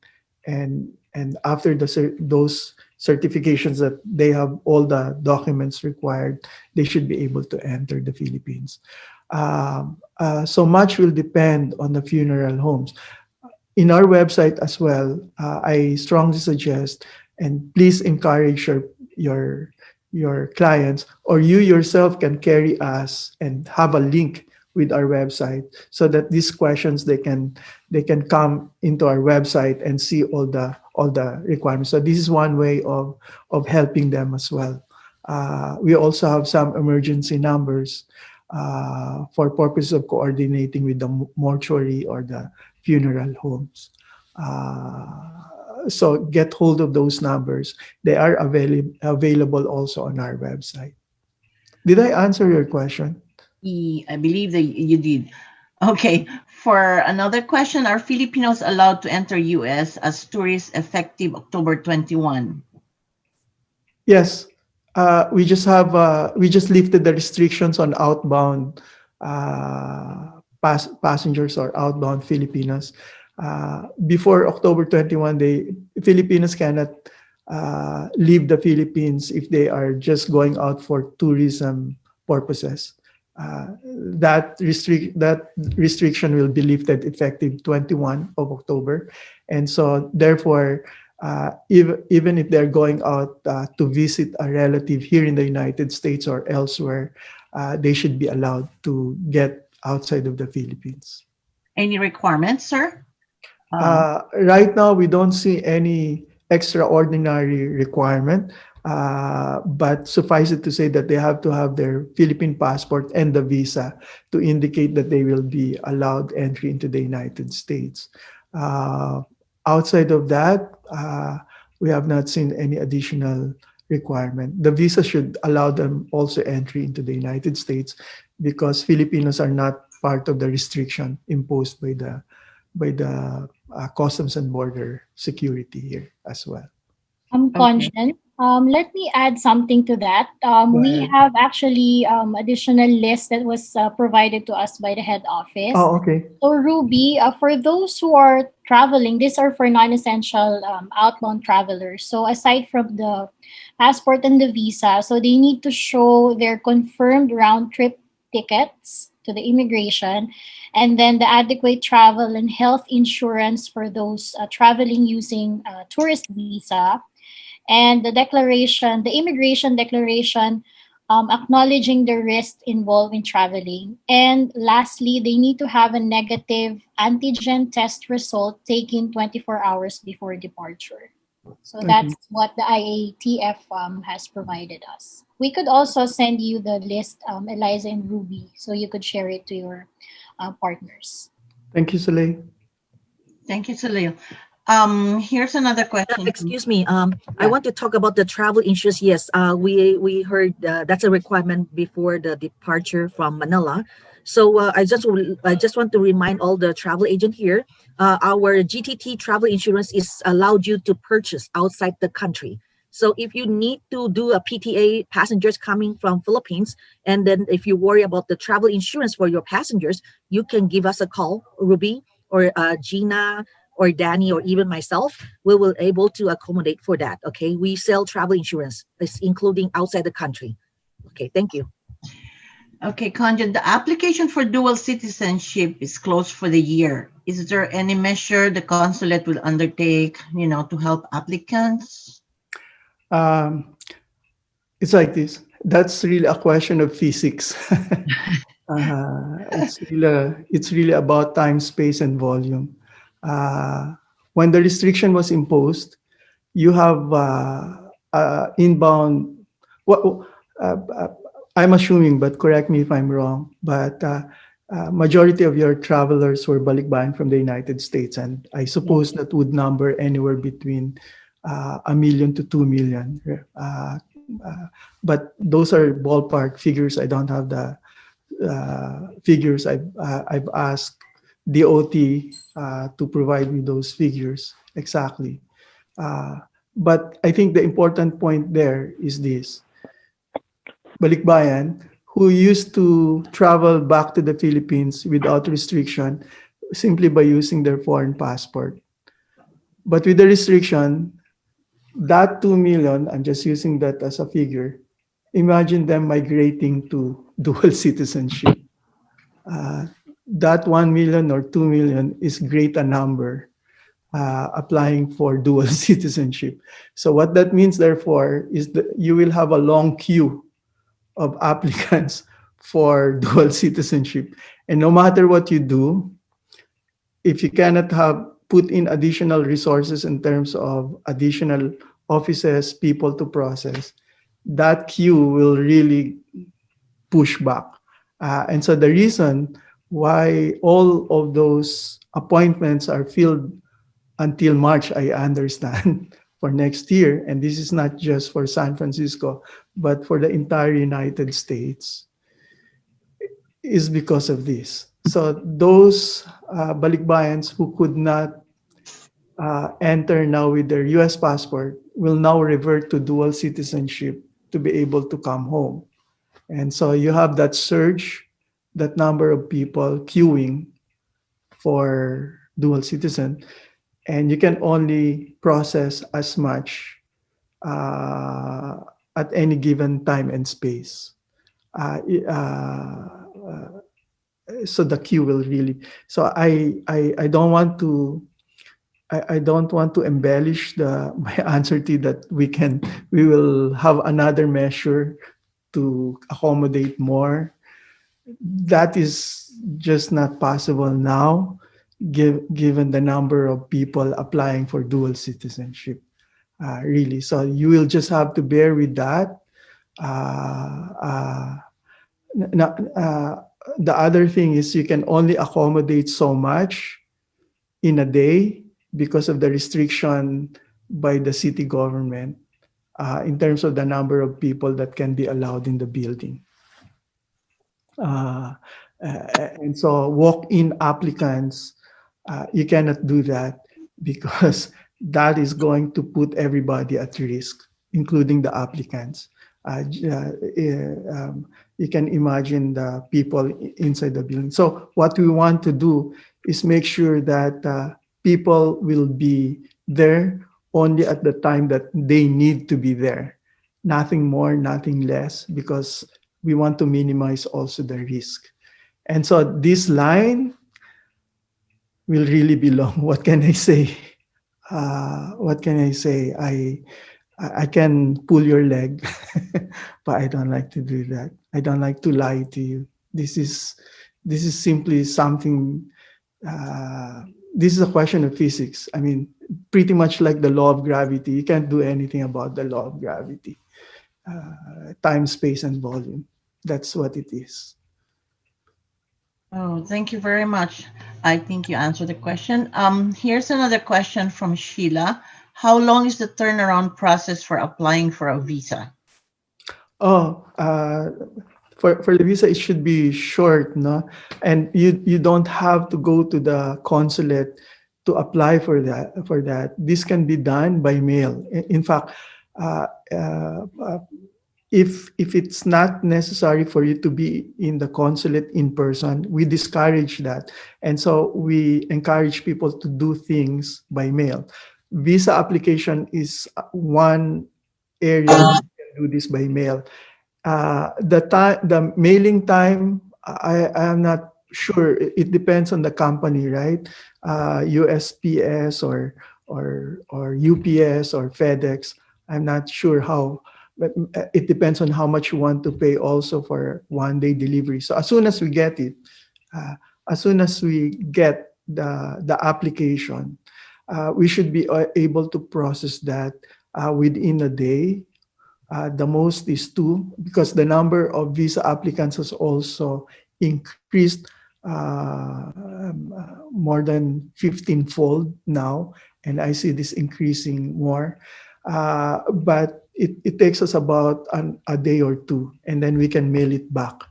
after those certifications that they have all the documents required, they should be able to enter the Philippines. So much will depend on the funeral homes. In our website as well, I strongly suggest and please encourage your clients, or you yourself can carry us and have a link with our website so that these questions they can come into our website and see all the requirements. So this is one way of helping them as well. We also have some emergency numbers for purpose of coordinating with the mortuary or the funeral homes. So get hold of those numbers. They are available also on our website. Did I answer your question? I believe that you did. Okay. For another question, are Filipinos allowed to enter U.S. as tourists effective October 21? Yes. We just lifted the restrictions on outbound passengers or outbound Filipinos. Before October 21, Filipinos cannot leave the Philippines if they are just going out for tourism purposes. That restriction will be lifted effective 21 of October, and so therefore, even if they're going out to visit a relative here in the United States or elsewhere, they should be allowed to get outside of the Philippines. Any requirements, sir? Right now, we don't see any extraordinary requirement, but suffice it to say that they have to have their Philippine passport and the visa to indicate that they will be allowed entry into the United States. Outside of that, we have not seen any additional requirement. The visa should allow them also entry into the United States because Filipinos are not part of the restriction imposed by the Customs and Border Security here as well. ConGen, Let me add something to that. Go We ahead. have actually additional list that was provided to us by the head office. Oh, okay. So Ruby, for those who are traveling, these are for non-essential outbound travelers. So aside from the passport and the visa, so they need to show their confirmed round trip tickets to the immigration, and then the adequate travel and health insurance for those traveling using tourist visa, and the immigration declaration acknowledging the risk involved in traveling. And lastly, they need to have a negative antigen test result taken 24 hours before departure. So Okay. that's what the IATF has provided us. We could also send you the list, Eliza and Ruby, so you could share it to your partners. Thank you, Soleil. Thank you, Salil. Here's another question. Excuse me. I Yeah. want to talk about the travel insurance. Yes, we heard that's a requirement before the departure from Manila. So I just want to remind all the travel agent here. Our GTT travel insurance is allowed you to purchase outside the country. So if you need to do a PTA passengers coming from Philippines, and then if you worry about the travel insurance for your passengers, you can give us a call, Ruby or Gina or Danny or even myself. We will able to accommodate for that. Okay, we sell travel insurance, it's including outside the country. Okay, thank you. Okay, ConGen, the application for dual citizenship is closed for the year. Is there any measure the consulate will undertake, to help applicants? Um, it's like this. That's really a question of physics. It's really about time, space, and volume. When the restriction was imposed, you have inbound. What I'm assuming, but correct me if I'm wrong. But majority of your travelers were balikbayan from the United States, and I suppose that would number anywhere between 1 million to 2 million. But those are ballpark figures. I don't have the figures. I've asked DOT to provide me those figures exactly. Uh, but I think the important point there is this. Balikbayan, who used to travel back to the Philippines without restriction simply by using their foreign passport. But with the restriction, that 2 million, I'm just using that as a figure, imagine them migrating to dual citizenship. That 1 million or 2 million is great a number applying for dual citizenship. So what that means, therefore, is that you will have a long queue of applicants for dual citizenship. And no matter what you do, if you cannot have put in additional resources in terms of additional offices, people to process, that queue will really push back. And so the reason why all of those appointments are filled until March, I understand, for next year, and this is not just for San Francisco, but for the entire United States, is because of this. So those balikbayans who could not enter now with their US passport will now revert to dual citizenship to be able to come home. And so you have that surge, that number of people queuing for dual citizen, and you can only process as much uh, at any given time and space. Uh, so the queue will really. So I don't want to. I don't want to embellish my answer to that we will have another measure to accommodate more. That is just not possible now, given the number of people applying for dual citizenship. Really, so you will just have to bear with that. Uh, uh, the other thing is you can only accommodate so much in a day because of the restriction by the city government in terms of the number of people that can be allowed in the building. Uh, and so walk-in applicants, you cannot do that because that is going to put everybody at risk. including the applicants. You can imagine the people inside the building. So what we want to do is make sure that people will be there only at the time that they need to be there. Nothing more, nothing less, because we want to minimize also the risk. And so this line will really be long. What can I say? What can I say? I can pull your leg, but I don't like to do that. I don't like to lie to you. This is simply something. This is a question of physics. I mean, pretty much like the law of gravity. You can't do anything about the law of gravity. Time, space, and volume. That's what it is. Oh, thank you very much. I think you answered the question. Here's another question from Sheila. How long is the turnaround process for applying for a visa? Oh, for the visa, it should be short, no? And you don't have to go to the consulate to apply for that. This can be done by mail. In fact, if it's not necessary for you to be in the consulate in person, we discourage that. And so we encourage people to do things by mail. Visa application is one area you can do this by mail. The mailing time, I am not sure. It depends on the company, right? USPS or UPS or FedEx. I'm not sure how, but it depends on how much you want to pay also for one-day delivery. So as soon as we get it, as soon as we get the application, we should be able to process that within a day. The most is 2, because the number of visa applicants has also increased more than 15-fold now, and I see this increasing more. But it takes us about a day or 2, and then we can mail it back.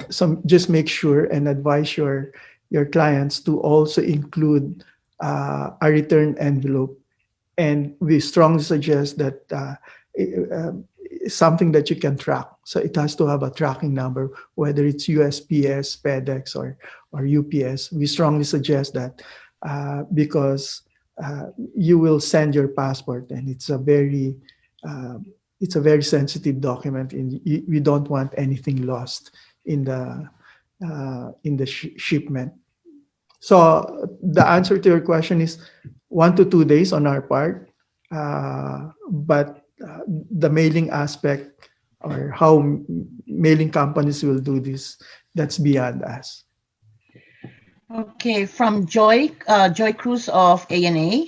So just make sure and advise your clients to also include a return envelope. And we strongly suggest that something that you can track. So it has to have a tracking number, whether it's USPS, FedEx, or UPS. We strongly suggest that because you will send your passport, and it's a very sensitive document, and we don't want anything lost in the shipment. So the answer to your question is 1 to 2 days on our part, but the mailing aspect, or how mailing companies will do this, that's beyond us. Okay, from Joy Cruz of ANA,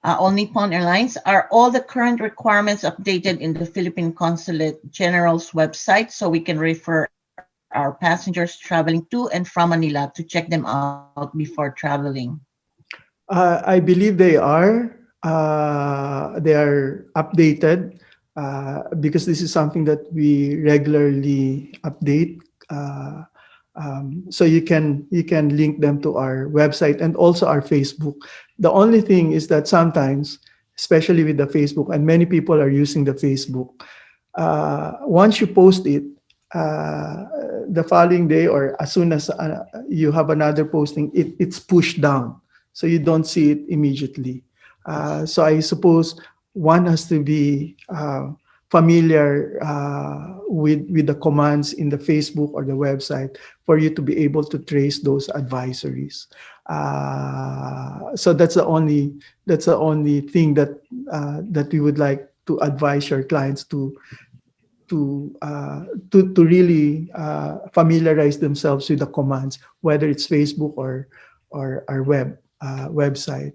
All Nippon Airlines, are all the current requirements updated in the Philippine Consulate General's website so we can refer our passengers traveling to and from Manila to check them out before traveling? I believe they are. They are updated because this is something that we regularly update. So you can link them to our website and also our Facebook. The only thing is that sometimes, especially with the Facebook, and many people are using the Facebook, once you post it, the following day or as soon as you have another posting, it's pushed down. So you don't see it immediately. So I suppose one has to be familiar with the commands in the Facebook or the website for you to be able to trace those advisories. So that's the only thing that we would like to advise your clients to really familiarize themselves with the commands, whether it's Facebook or our website,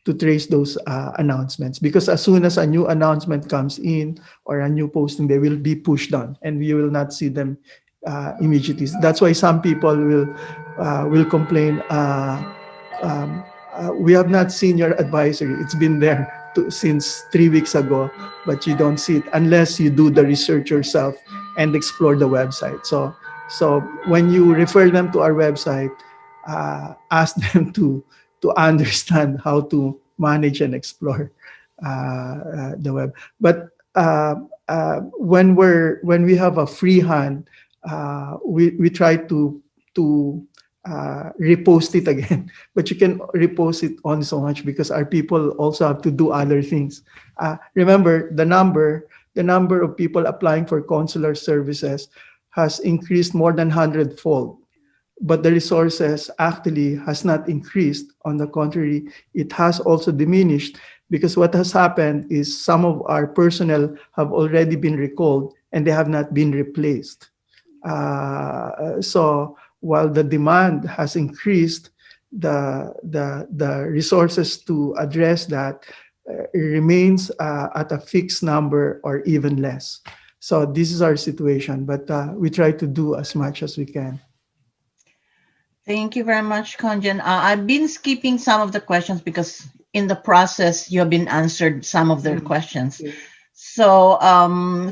to trace those announcements. Because as soon as a new announcement comes in or a new posting, they will be pushed on, and we will not see them immediately. That's why some people will complain. We have not seen your advisory. It's been there since 3 weeks ago, but you don't see it unless you do the research yourself and explore the website. So when you refer them to our website, ask them to understand how to manage and explore the web. But when we have a free hand, we try to repost it again. But you can repost it on so much because our people also have to do other things. Remember, the number of people applying for consular services has increased more than 100-fold, but the resources actually has not increased. On the contrary, it has also diminished, because what has happened is some of our personnel have already been recalled and they have not been replaced. So while the demand has increased, the resources to address that remains at a fixed number or even less. So this is our situation, but we try to do as much as we can. Thank you very much, ConGen. I've been skipping some of the questions because in the process you have been answered some of their questions. So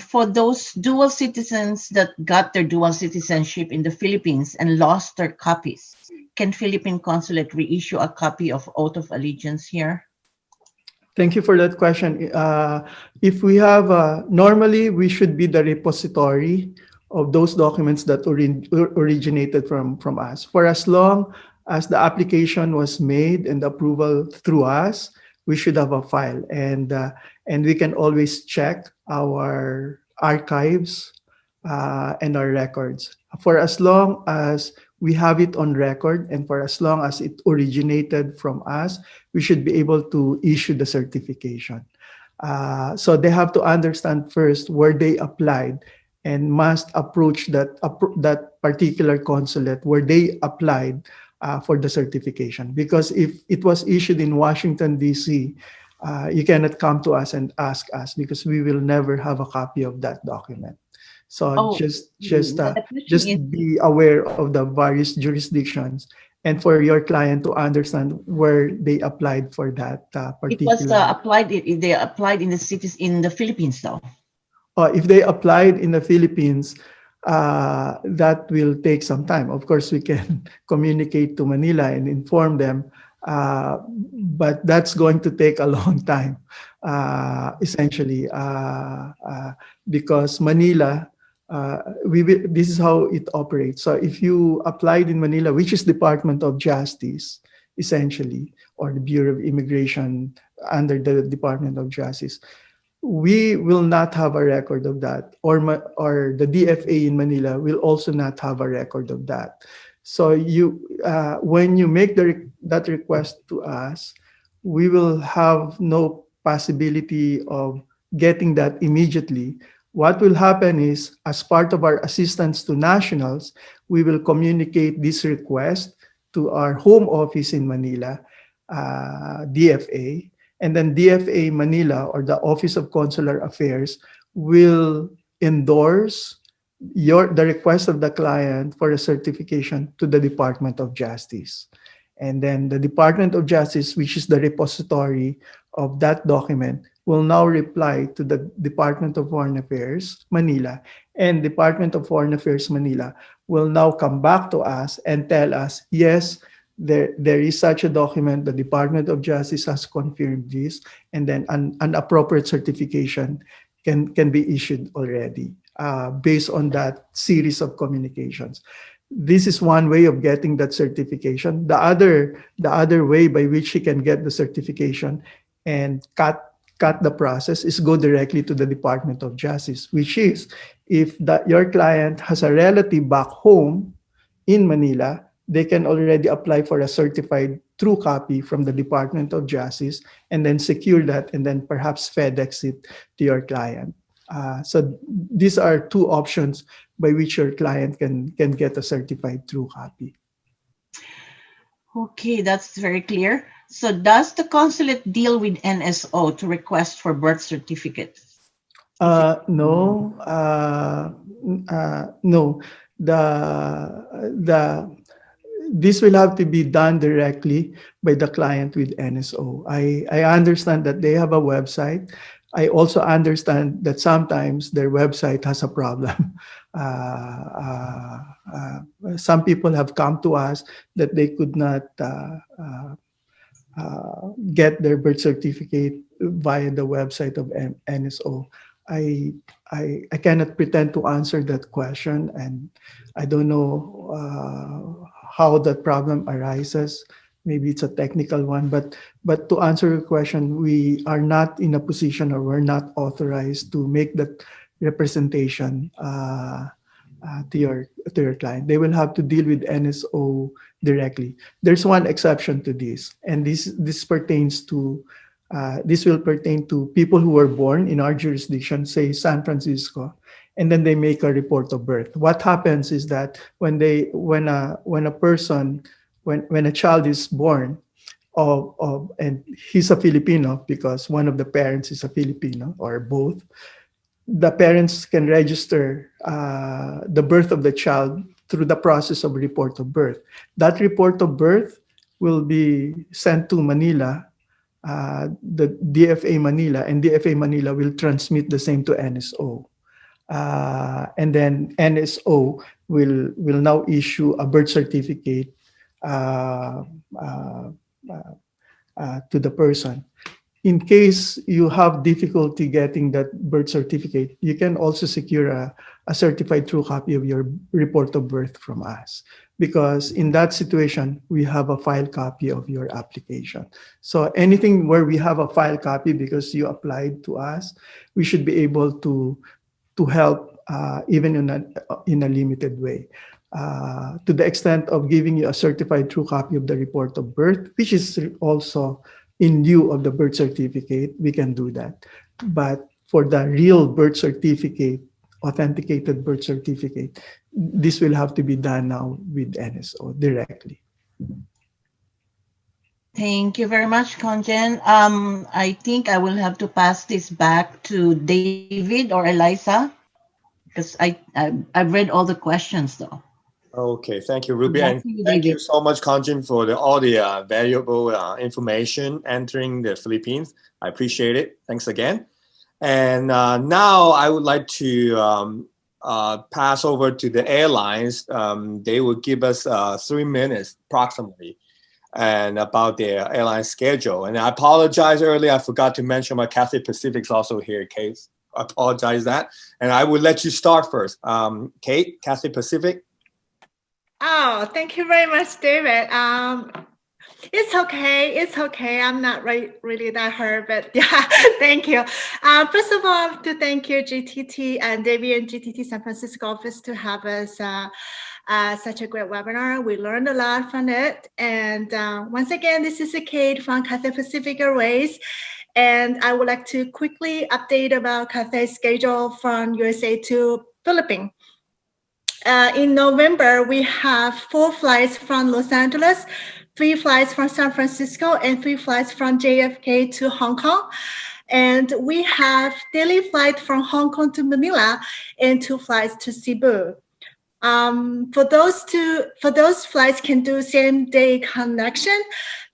for those dual citizens that got their dual citizenship in the Philippines and lost their copies, can Philippine Consulate reissue a copy of Oath of Allegiance here? Thank you for that question. If we have, normally we should be the repository of those documents that originated from us. For as long as the application was made and the approval through us, we should have a file, and we can always check our archives and our records. For as long as we have it on record and for as long as it originated from us, we should be able to issue the certification. So they have to understand first where they applied and must approach that particular consulate where they applied for the certification. Because if it was issued in Washington, D.C., you cannot come to us and ask us because we will never have a copy of that document. So just be aware of the various jurisdictions and for your client to understand where they applied for that particular. It was applied. They applied in the cities in the Philippines, though. If they applied in the Philippines, that will take some time. Of course, we can communicate to Manila and inform them, but that's going to take a long time, essentially, because Manila. This is how it operates. So if you applied in Manila, which is Department of Justice, essentially, or the Bureau of Immigration under the Department of Justice, we will not have a record of that, or the DFA in Manila will also not have a record of that. So when you make that request to us, we will have no possibility of getting that immediately. What will happen is, as part of our assistance to nationals, we will communicate this request to our home office in Manila, DFA, and then DFA Manila, or the Office of Consular Affairs, will endorse the request of the client for a certification to the Department of Justice. And then the Department of Justice, which is the repository of that document, will now reply to the Department of Foreign Affairs, Manila, and Department of Foreign Affairs, Manila, will now come back to us and tell us, yes, there is such a document, the Department of Justice has confirmed this, and then an appropriate certification can be issued already based on that series of communications. This is one way of getting that certification. The other way by which he can get the certification and cut the process is go directly to the Department of Justice, which is if your client has a relative back home in Manila, they can already apply for a certified true copy from the Department of Justice and then secure that and then perhaps FedEx it to your client. So these are two options by which your client can get a certified true copy. Okay, that's very clear. So does the consulate deal with NSO to request for birth certificates? No. No. This will have to be done directly by the client with NSO. I understand that they have a website. I also understand that sometimes their website has a problem. Some people have come to us that they could not get their birth certificate via the website of NSO. I cannot pretend to answer that question, and I don't know how that problem arises. Maybe it's a technical one, but to answer your question, we are not in a position, or we're not authorized to make that representation to your client. They will have to deal with NSO directly. There's one exception to this, and this pertains to this will pertain to people who were born in our jurisdiction, say San Francisco, and then they make a report of birth. What happens is that when a child is born, and he's a Filipino because one of the parents is a Filipino or both, the parents can register the birth of the child through the process of report of birth. That report of birth will be sent to Manila, the DFA Manila, and DFA Manila will transmit the same to NSO. And then NSO will now issue a birth certificate to the person. In case you have difficulty getting that birth certificate, you can also secure a certified true copy of your report of birth from us. Because in that situation, we have a file copy of your application. So anything where we have a file copy because you applied to us, we should be able to help even in a limited way. To the extent of giving you a certified true copy of the report of birth, which is also in lieu of the birth certificate, we can do that. But for the real birth certificate, authenticated birth certificate, this will have to be done now with NSO directly. Thank you very much, ConGen. I think I will have to pass this back to David or Eliza, because I've read all the questions though. Okay, thank you, Ruby, Back and to you, thank you David. so much, ConGen, for all the valuable information entering the Philippines. I appreciate it. Thanks again. And now I would like to pass over to the airlines. They will give us 3 minutes approximately, and about their airline schedule. And I apologize earlier, I forgot to mention my Cathay Pacific's also here, Kate. I apologize that. And I will let you start first. Kate, Cathay Pacific. Oh, thank you very much, David. It's okay. It's okay. I'm not really that hurt, but yeah, thank you. First of all, to thank you, GTT and David and GTT San Francisco office to have us such a great webinar. We learned a lot from it. And once again, this is Kate from Cathay Pacific Airways. And I would like to quickly update about Cathay's schedule from USA to Philippines. In November, we have 4 flights from Los Angeles, 3 flights from San Francisco, and 3 flights from JFK to Hong Kong. And we have daily flight from Hong Kong to Manila and 2 flights to Cebu. For those flights can do same day connection,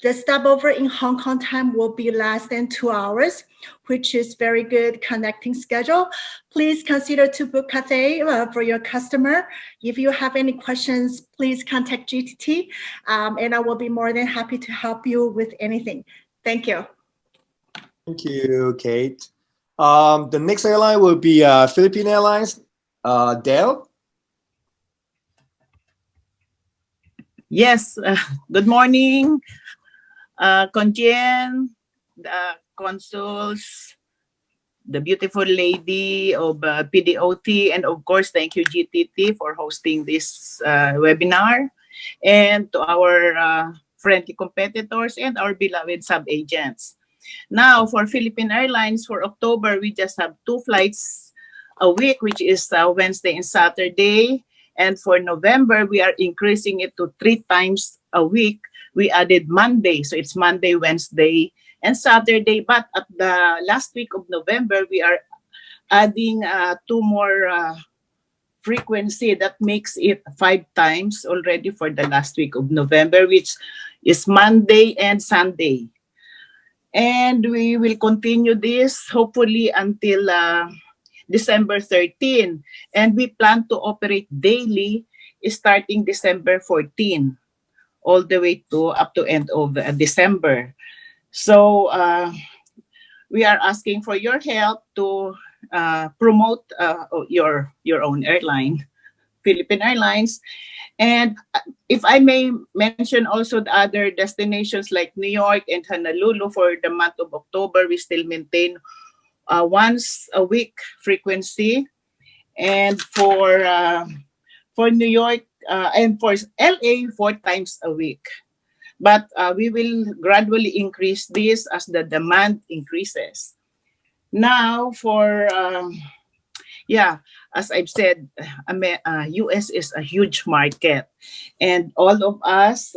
the stopover in Hong Kong time will be less than 2 hours, which is very good connecting schedule. Please consider to book Cathay for your customer. If you have any questions, please contact GTT, and I will be more than happy to help you with anything. Thank you. Thank you, Kate. The next airline will be Philippine Airlines. Dale? Yes, good morning, ConGen, the consuls, the beautiful lady of PDOT, and of course, thank you, GTT, for hosting this webinar, and to our friendly competitors and our beloved sub-agents. Now, for Philippine Airlines, for October, we just have 2 flights a week, which is Wednesday and Saturday. And for November, we are increasing it to 3 times a week. We added Monday, so it's Monday, Wednesday, and Saturday. But at the last week of November, we are adding 2 more frequency. That makes it 5 times already for the last week of November, which is Monday and Sunday. And we will continue this hopefully until December 13, and we plan to operate daily starting December 14 all the way to up to end of December. So we are asking for your help to promote your own airline, Philippine Airlines. And if I may mention also the other destinations like New York and Honolulu, for the month of October, we still maintain once a week frequency. And for New York and for LA, 4 times a week. But we will gradually increase this as the demand increases. Now for as I've said, US is a huge market, and all of us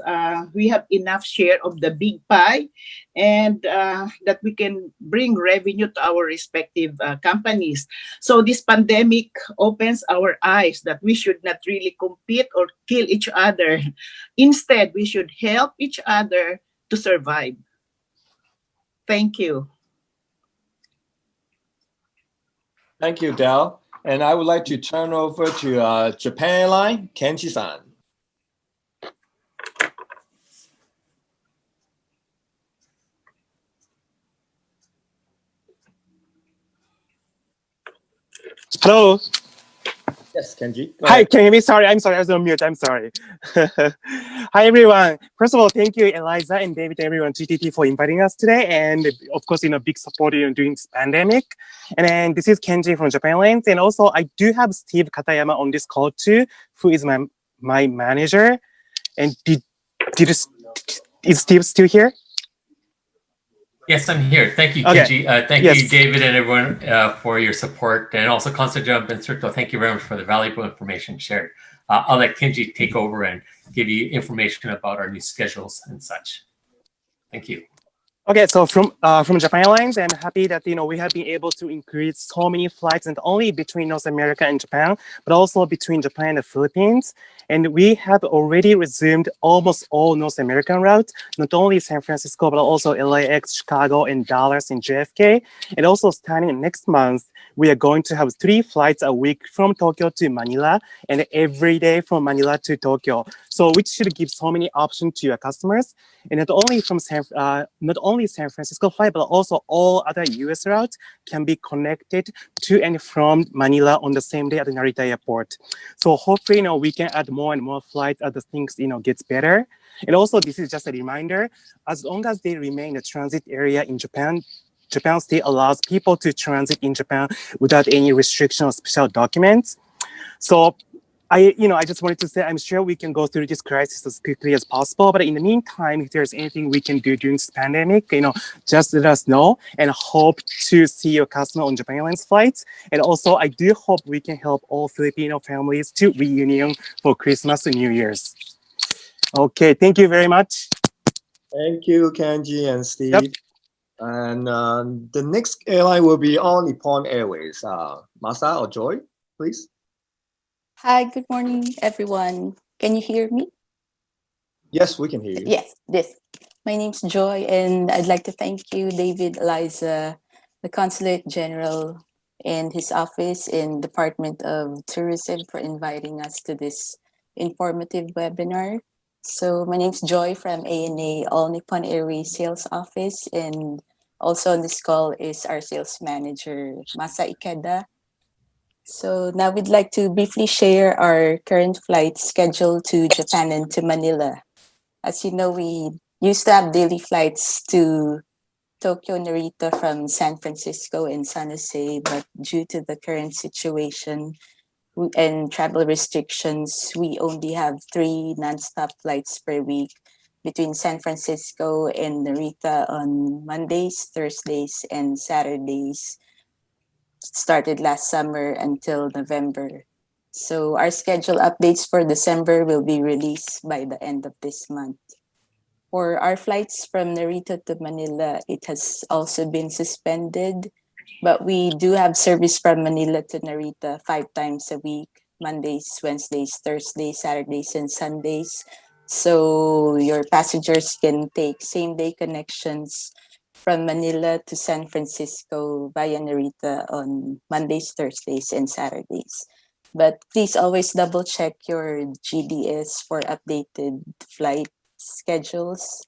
we have enough share of the big pie, and that we can bring revenue to our respective companies. So this pandemic opens our eyes that we should not really compete or kill each other. Instead, we should help each other to survive. Thank you. Thank you, Del. And I would like to turn over to Japan Airlines, Kenji-san. Hello. Yes, Kenji. Go Hi, ahead. can you hear me? Sorry, I'm sorry, I was on mute. I'm sorry. Hi, everyone. First of all, thank you, Eliza and David, everyone, GTT, for inviting us today. And of course, big support during this pandemic. And then this is Kenji from Japan Airlines. And also, I do have Steve Katayama on this call too, who is my manager. And is Steve still here? Yes, I'm here. Thank you, Okay. Kenji. Thank Yes. you, David, and everyone for your support. And also, Constantine and Bensurto, thank you very much for the valuable information shared. I'll let Kenji take over and give you information about our new schedules and such. Thank you. Okay, so from Japan Airlines, I'm happy that we have been able to increase so many flights, not only between North America and Japan, but also between Japan and the Philippines. And we have already resumed almost all North American routes, not only San Francisco, but also LAX, Chicago, and Dallas and JFK. And also starting next month, we are going to have 3 flights a week from Tokyo to Manila, and every day from Manila to Tokyo. So which should give so many options to your customers. And not only San Francisco flight, but also all other US routes can be connected to and from Manila on the same day at the Narita airport. So hopefully, we can add more and more flights as the things, gets better. And also, this is just a reminder, as long as they remain a transit area in Japan, Japan still allows people to transit in Japan without any restriction or special documents. So I just wanted to say, I'm sure we can go through this crisis as quickly as possible. But in the meantime, if there's anything we can do during this pandemic, just let us know, and hope to see your customer on Japan Airlines flights. And also, I do hope we can help all Filipino families to reunion for Christmas and New Year's. Okay, thank you very much. Thank you, Kenji and Steve. Yep. And the next airline will be All Nippon Airways. Masa or Joy, please. Hi, good morning, everyone. Can you hear me? Yes, we can hear you. Yes. My name's Joy, and I'd like to thank you, David, Eliza, the Consulate General, and his office in Department of Tourism for inviting us to this informative webinar. So my name's Joy from ANA, All Nippon Airways Sales Office, and also on this call is our sales manager, Masa Ikeda. So now we'd like to briefly share our current flight schedule to Japan and to Manila. As you know, we used to have daily flights to Tokyo, Narita from San Francisco and San Jose, but due to the current situation and travel restrictions, we only have 3 nonstop flights per week between San Francisco and Narita on Mondays, Thursdays, and Saturdays. Started last summer until November. So our schedule updates for December will be released by the end of this month. For our flights from Narita to Manila, it has also been suspended, but we do have service from Manila to Narita 5 times a week, Mondays, Wednesdays, Thursdays, Saturdays, and Sundays. So your passengers can take same-day connections from Manila to San Francisco via Narita on Mondays, Thursdays, and Saturdays. But please always double check your GDS for updated flight schedules.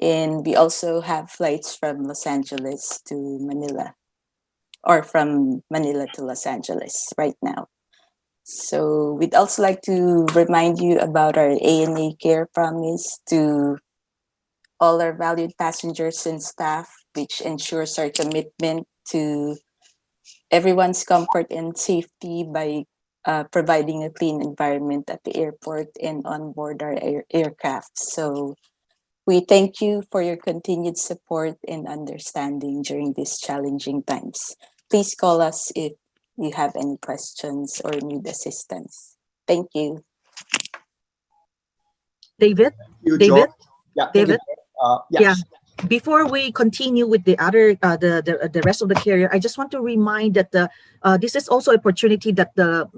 And we also have flights from Los Angeles to Manila, or from Manila to Los Angeles right now. So we'd also like to remind you about our ANA Care promise to all our valued passengers and staff, which ensures our commitment to everyone's comfort and safety by providing a clean environment at the airport and on board our aircraft. So we thank you for your continued support and understanding during these challenging times. Please call us if you have any questions or need assistance. Thank you. David? You, David? George. Yeah, thank David? you. Yes. Before we continue with the other the rest of the carrier, I just want to remind that this is also an opportunity that the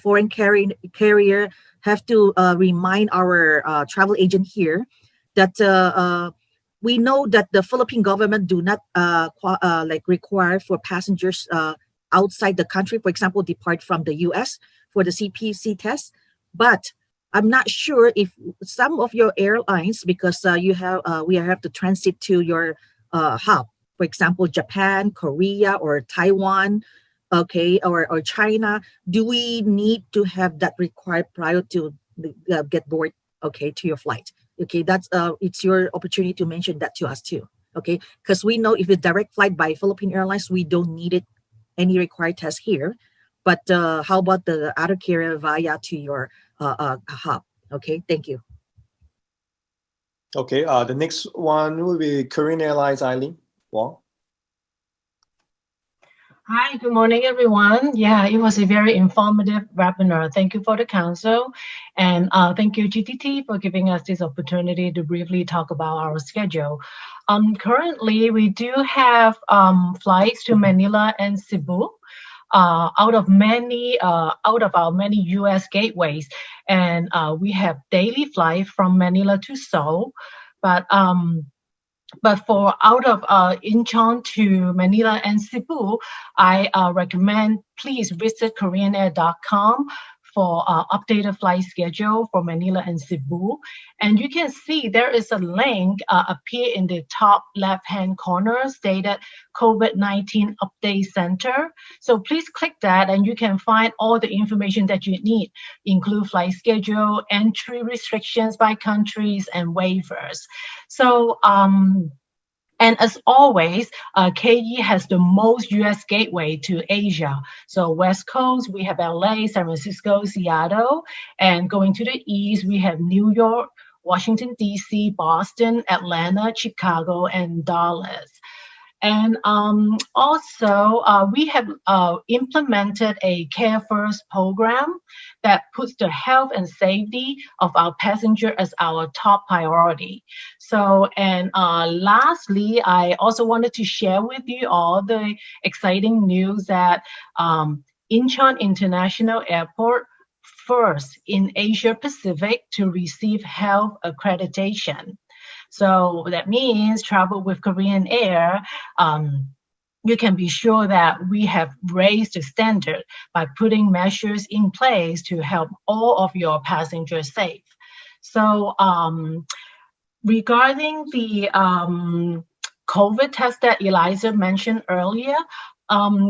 foreign carrier have to remind our travel agent here that we know that the Philippine government do not require for passengers outside the country, for example, depart from the US for the CPC test, but I'm not sure if some of your airlines, because we have to transit to your hub, for example, Japan, Korea, or Taiwan, okay, or China. Do we need to have that required prior to get board, okay, to your flight? Okay, that's it's your opportunity to mention that to us too, okay? Because we know if it's direct flight by Philippine Airlines, we don't need it any required test here. But how about the other carrier via to your hub? Okay, thank you. Okay, the next one will be Korean Airlines, Eileen Wong. Hi, good morning, everyone. Yeah, it was a very informative webinar. Thank you for the council. And thank you, GTT, for giving us this opportunity to briefly talk about our schedule. Currently, we do have flights to Manila and Cebu. Out of our many U.S. gateways, and we have daily flight from Manila to Seoul, but for out of Incheon to Manila and Cebu, I recommend please visit koreanair.com for updated flight schedule for Manila and Cebu. And you can see there is a link appear in the top left-hand corner stated COVID-19 Update Center. So please click that and you can find all the information that you need, include flight schedule, entry restrictions by countries, and waivers. So, and as always, KE has the most US gateway to Asia. So West Coast, we have LA, San Francisco, Seattle. And going to the East, we have New York, Washington, DC, Boston, Atlanta, Chicago, and Dallas. And also, we have implemented a Care First program that puts the health and safety of our passenger as our top priority. So, and lastly, I also wanted to share with you all the exciting news that Incheon International Airport, first in Asia Pacific to receive health accreditation. So that means travel with Korean Air, you can be sure that we have raised the standard by putting measures in place to help all of your passengers safe. So regarding the COVID test that Eliza mentioned earlier,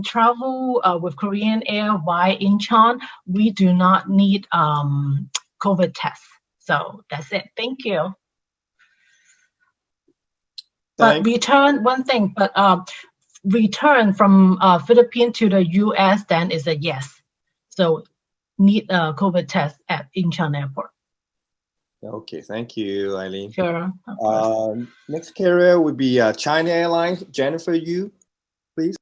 travel with Korean Air via Incheon, we do not need COVID tests. So that's it. Thank you. But return from Philippines to the US then is a yes. So need a COVID test at Incheon Airport. Okay, thank you, Eileen. Sure. Next carrier would be China Airlines. Jennifer, you, please.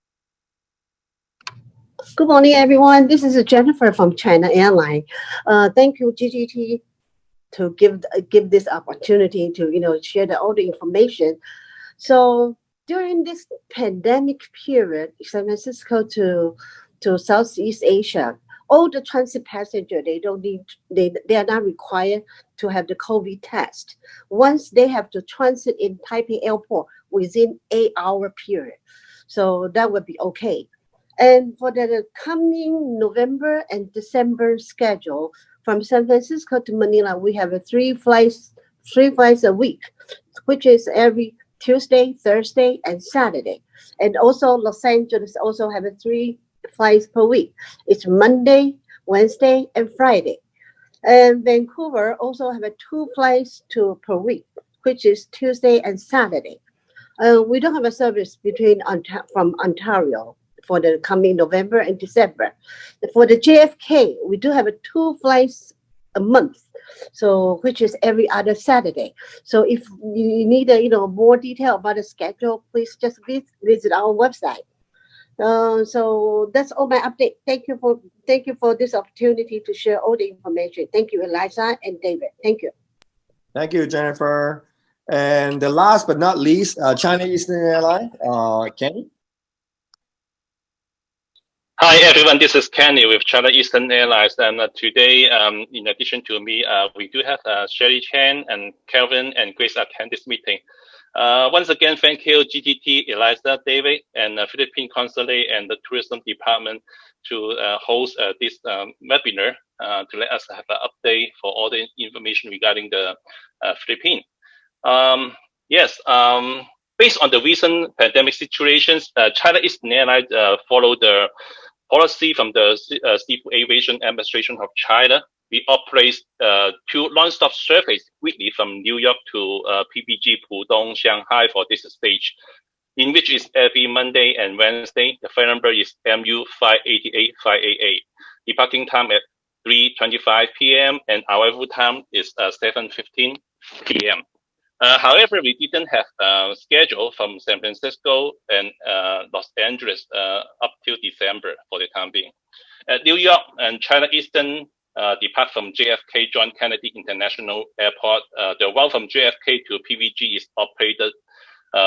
Good morning, everyone. This is Jennifer from China Airlines. Thank you, GTT, to give this opportunity to share all the information. So during this pandemic period, San Francisco to Southeast Asia, all the transit passengers, they are not required to have the COVID test. Once they have to transit in Taipei Airport within 8-hour period. So that would be okay. And for the coming November and December schedule, from San Francisco to Manila, we have 3 flights a week. which is every Tuesday, Thursday, and Saturday. And also Los Angeles also have 3 flights per week. It's Monday, Wednesday, and Friday. And Vancouver also have 2 flights per week, which is Tuesday and Saturday. We don't have a service from Ontario for the coming November and December. For the JFK, we do have 2 flights a month, so which is every other Saturday. So if you need more detail about the schedule, please just visit our website. So that's all my update. Thank you for this opportunity to share all the information. Thank you, Eliza and David. Thank you. Thank you, Jennifer. And the last but not least, China Eastern Airlines, Kenny. Hi everyone, this is Kenny with China Eastern Airlines, and today, in addition to me, we do have Sherry Chan and Kelvin and Grace attend this meeting. Once again, thank you GTT, Eliza, David, and Philippine Consulate and the Tourism Department to host this webinar to let us have an update for all the information regarding the Philippines. Yes, based on the recent pandemic situations, China Eastern Airlines followed the policy from the Civil Aviation Administration of China. We operate 2 non-stop services weekly from New York to PPG Pudong, Shanghai for this stage, in which is every Monday and Wednesday. The flight number is MU 588-588. Departing time at 3:25 p.m. and arrival time is 7:15 p.m. However, we didn't have a schedule from San Francisco and Los Angeles up till December for the time being. At New York and China Eastern depart from JFK John Kennedy International Airport. The route from JFK to PVG is operated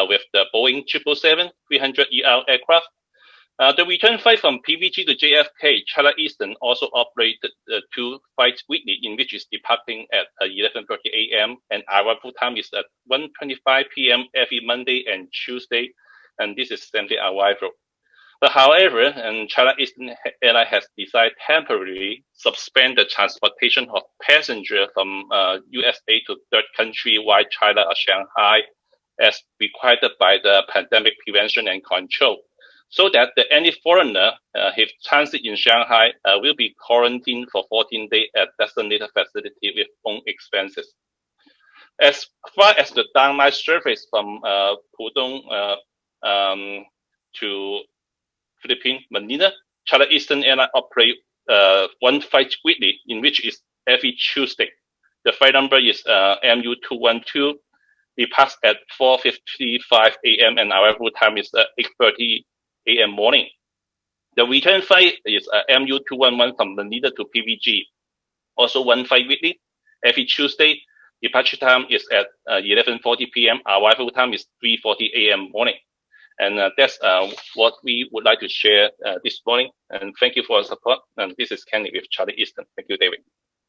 with the Boeing 777-300ER aircraft. The return flight from PVG to JFK, China Eastern also operated 2 flights weekly, in which is departing at 11:30 a.m. and arrival time is at 1:25 p.m. every Monday and Tuesday, and this is same-day arrival. But however, and China Eastern Airlines has decided temporarily suspend the transportation of passengers from USA to third country via China or Shanghai, as required by the Pandemic Prevention and Control, so that any foreigner if transit in Shanghai will be quarantined for 14 days at designated facility with own expenses. As far as the downline service from Pudong to Philippines, Manila, China Eastern Airlines operate 1 flight weekly, in which is every Tuesday. The flight number is MU212. Departs at 4:55 a.m. and arrival time is 8:30 a.m. morning. The return flight is MU211 from Manila to PVG. Also 1 flight weekly, every Tuesday. Departure time is at 11:40 p.m. Arrival time is 3:40 a.m. morning. And that's what we would like to share this morning. And thank you for your support. And this is Kenny with China Eastern. Thank you, David.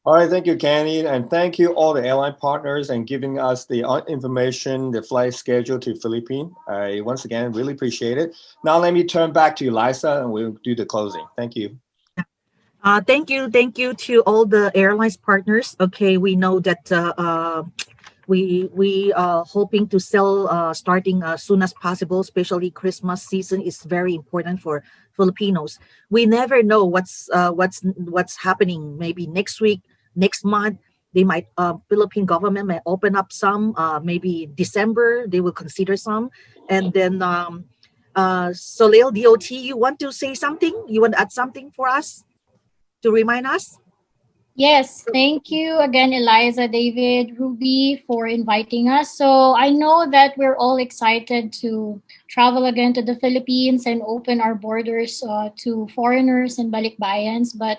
All right, thank you, Kenny, and thank you all the airline partners and giving us the information, the flight schedule to Philippines. I once again really appreciate it. Now let me turn back to Eliza and we'll do the closing. Thank you. Thank you to all the airlines partners. Okay, we know that we are hoping to sell starting as soon as possible. Especially Christmas season is very important for Filipinos. We never know what's happening. Maybe next week, next month, they might Philippine government may open up some. Maybe December they will consider some, and then Soleil DOT. You want to say something? You want to add something for us to remind us? Yes, thank you again, Eliza, David, Ruby, for inviting us. So I know that we're all excited to travel again to the Philippines and open our borders to foreigners and balikbayans, but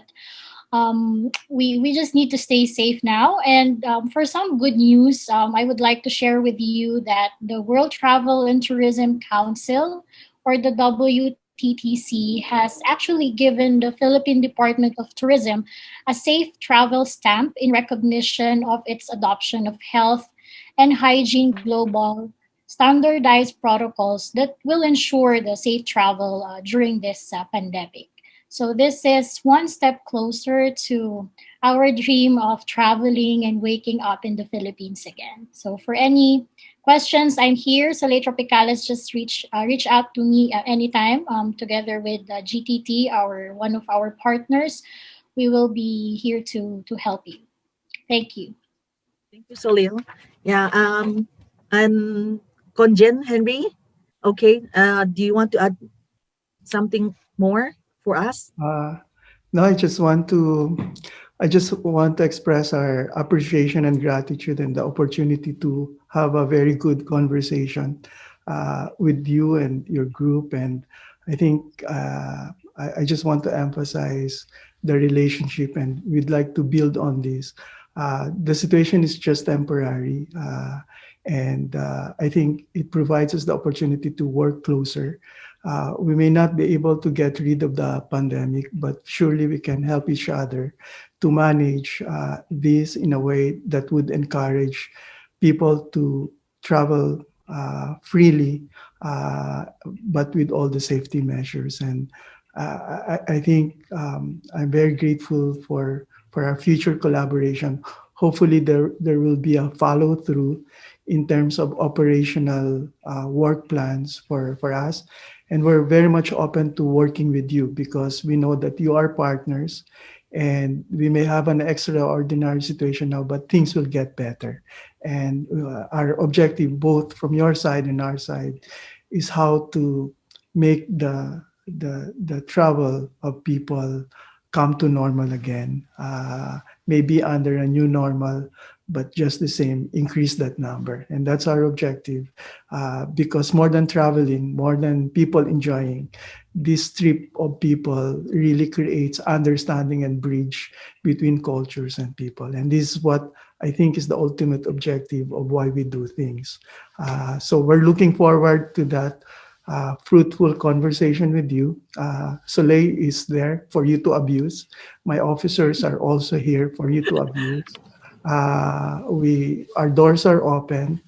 we just need to stay safe now. And for some good news, I would like to share with you that the World Travel and Tourism Council, or the WTTC, has actually given the Philippine Department of Tourism a safe travel stamp in recognition of its adoption of health and hygiene global standardized protocols that will ensure the safe travel during this pandemic. So this is one step closer to our dream of traveling and waking up in the Philippines again. So for any questions, I'm here. Soleil Tropicales, just reach out to me anytime. Together with GTT, one of our partners, we will be here to help you. Thank you. Thank you, Soleil. Yeah. And ConGen, Henry. Okay. Do you want to add something more for us? No, I just want to express our appreciation and gratitude and the opportunity to have a very good conversation with you and your group. And I think I just want to emphasize the relationship, and we'd like to build on this. The situation is just temporary, and I think it provides us the opportunity to work closer. We may not be able to get rid of the pandemic, but surely we can help each other to manage this in a way that would encourage people to travel freely, but with all the safety measures. And I think I'm very grateful for our future collaboration. Hopefully there will be a follow through in terms of operational work plans for us. And we're very much open to working with you because we know that you are partners, and we may have an extraordinary situation now, but things will get better. And our objective, both from your side and our side, is how to make the travel of people come to normal again. Maybe under a new normal, but just the same, increase that number. And that's our objective, because more than traveling, more than people enjoying, this trip of people really creates understanding and bridge between cultures and people. And this is what I think is the ultimate objective of why we do things. So we're looking forward to that fruitful conversation with you. Soleil is there for you to abuse. My officers are also here for you to abuse. Our doors are open,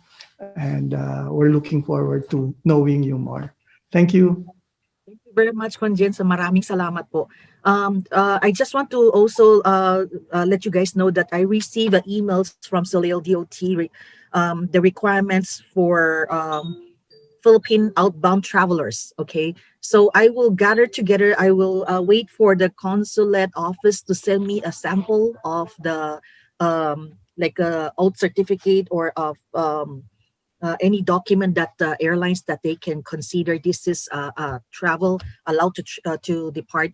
and we're looking forward to knowing you more. Thank you. Thank you very much, ConGen. So maraming salamat po. I just want to also let you guys know that I receive emails from Soleil DOT, the requirements for Philippine outbound travelers. Okay, so I will gather together. I will wait for the consulate office to send me a sample of the like a oath certificate or of any document that the airlines that they can consider this is travel allowed to depart,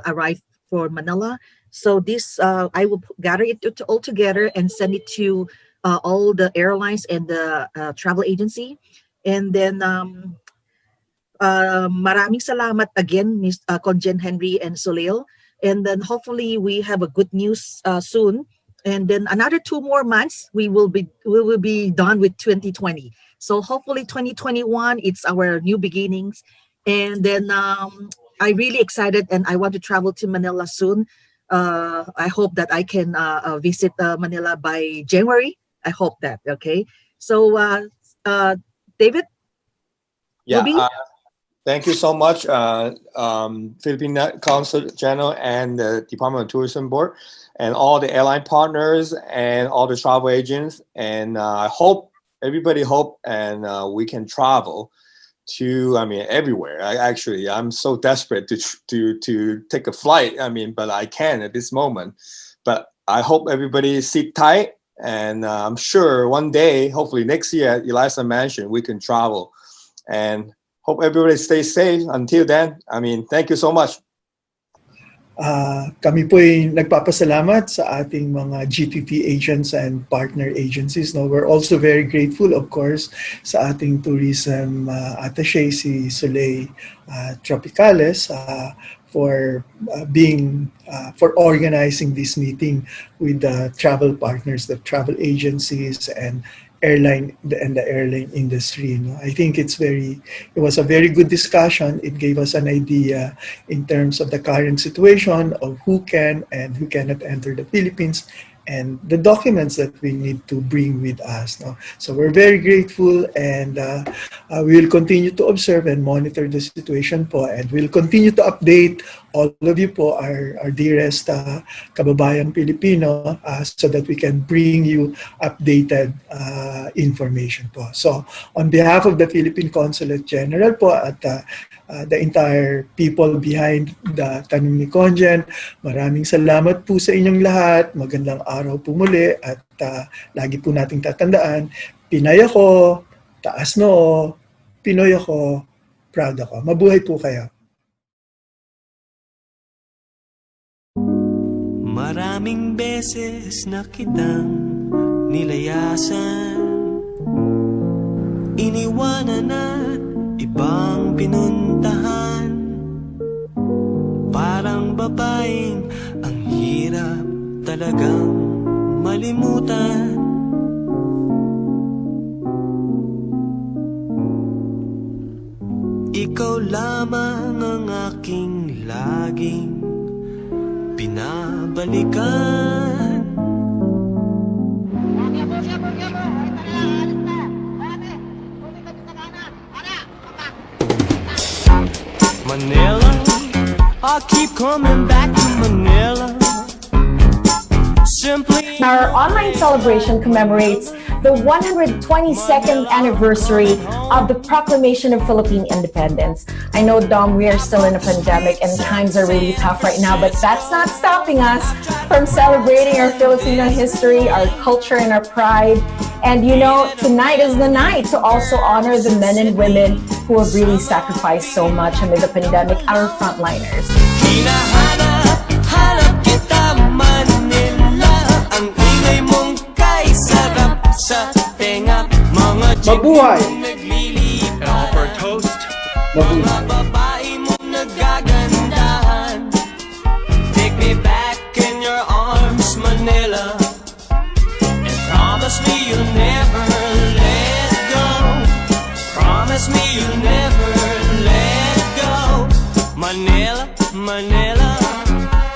arrive for Manila. So this I will gather it all together and send it to all the airlines and the travel agency. And then maraming salamat again, Ms. ConGen, Henry, and Soleil. And then hopefully we have a good news soon. And then another 2 more months, we will be done with 2020. So hopefully 2021, it's our new beginnings. And then I really excited, and I want to travel to Manila soon. I hope that I can visit Manila by January. I hope that. Okay. So David? Yeah. Thank you so much, Philippine Consul General and the Department of Tourism Board, and all the airline partners and all the travel agents. And I hope everybody and we can travel to, everywhere. I'm so desperate to take a flight. But I can at this moment. But I hope everybody sit tight, and I'm sure one day, hopefully next year, Eliza mentioned, we can travel. And hope everybody stays safe. Until then, thank you so much. Kami po ay nagpapasalamat sa ating mga GTT agents and partner agencies. No, we're also very grateful, of course, sa ating tourism attaché, si Soleil Tropicales, for organizing this meeting with the travel partners, the travel agencies, and the airline industry. I think it was a very good discussion. It gave us an idea in terms of the current situation of who can and who cannot enter the Philippines, and the documents that we need to bring with us. No? So we're very grateful, and we will continue to observe and monitor the situation po, and we'll continue to update all of you po, our dearest kababayang Pilipino, so that we can bring you updated information po. So on behalf of the Philippine Consulate General po at the entire people behind the Tanong ni ConGen, maraming salamat po sa inyong lahat. Magandang araw po muli, at lagi po nating tatandaan, Pinay ako, taas noo, Pinoy ako, proud ako. Mabuhay po kayo. Maraming beses na kitang nilayasan, iniwanan at ibang pinuntahan. Parang babaeng ang hirap talagang malimutan. Ikaw lamang ang aking laging pinabalikan. Manila, I keep coming back to Manila. Simply. Our online celebration commemorates the 122nd anniversary of the proclamation of Philippine independence. I know, Dom, we are still in a pandemic and times are really tough right now, but that's not stopping us from celebrating our Filipino history, our culture, and our pride. And you know, tonight is the night to also honor the men and women who have really sacrificed so much amid the pandemic, our frontliners. Hinahanap kita Manila, ang ingay mong kay sarap sa tenga. Mga Mabuhay! naglilipa, And all for a toast. mga babae mong nagagandahan. Take me back in your arms, Manila, and promise me you'll never let go. Promise me you'll never let go. Manila, Manila,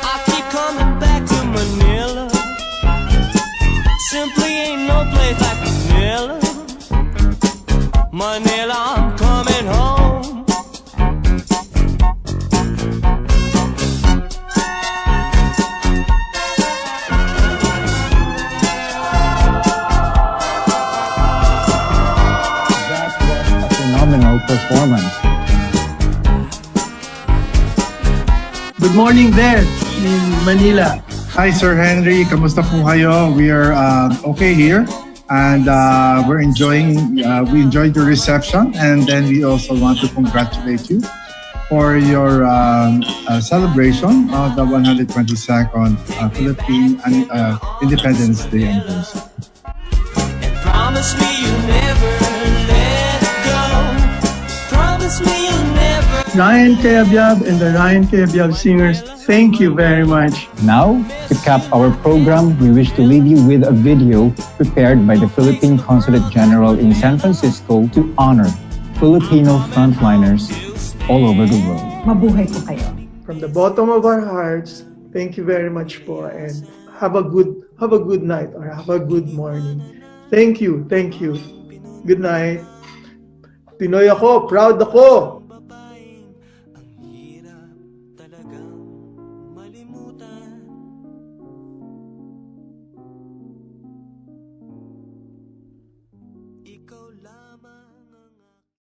I keep coming back to Manila. Simply ain't no place like Manila. Manila, I'm coming home. That was a phenomenal performance. Good morning there in Manila. Hi, Sir Henry. Kamusta po kayo? We are okay here, and we enjoyed the reception, and then we also want to congratulate you for your celebration of the 122nd Philippine Independence Day anniversary. Promise me you'll never let go. Promise me you'll never. Ryan Kayabyab and the Ryan Kayabyab Singers, thank you very much. Now, to cap our program, we wish to leave you with a video prepared by the Philippine Consulate General in San Francisco to honor Filipino frontliners all over the world. Mabuhay po kayo. From the bottom of our hearts, thank you very much po, and have a good night or have a good morning. Thank you. Good night. Pinoy ako, proud ako.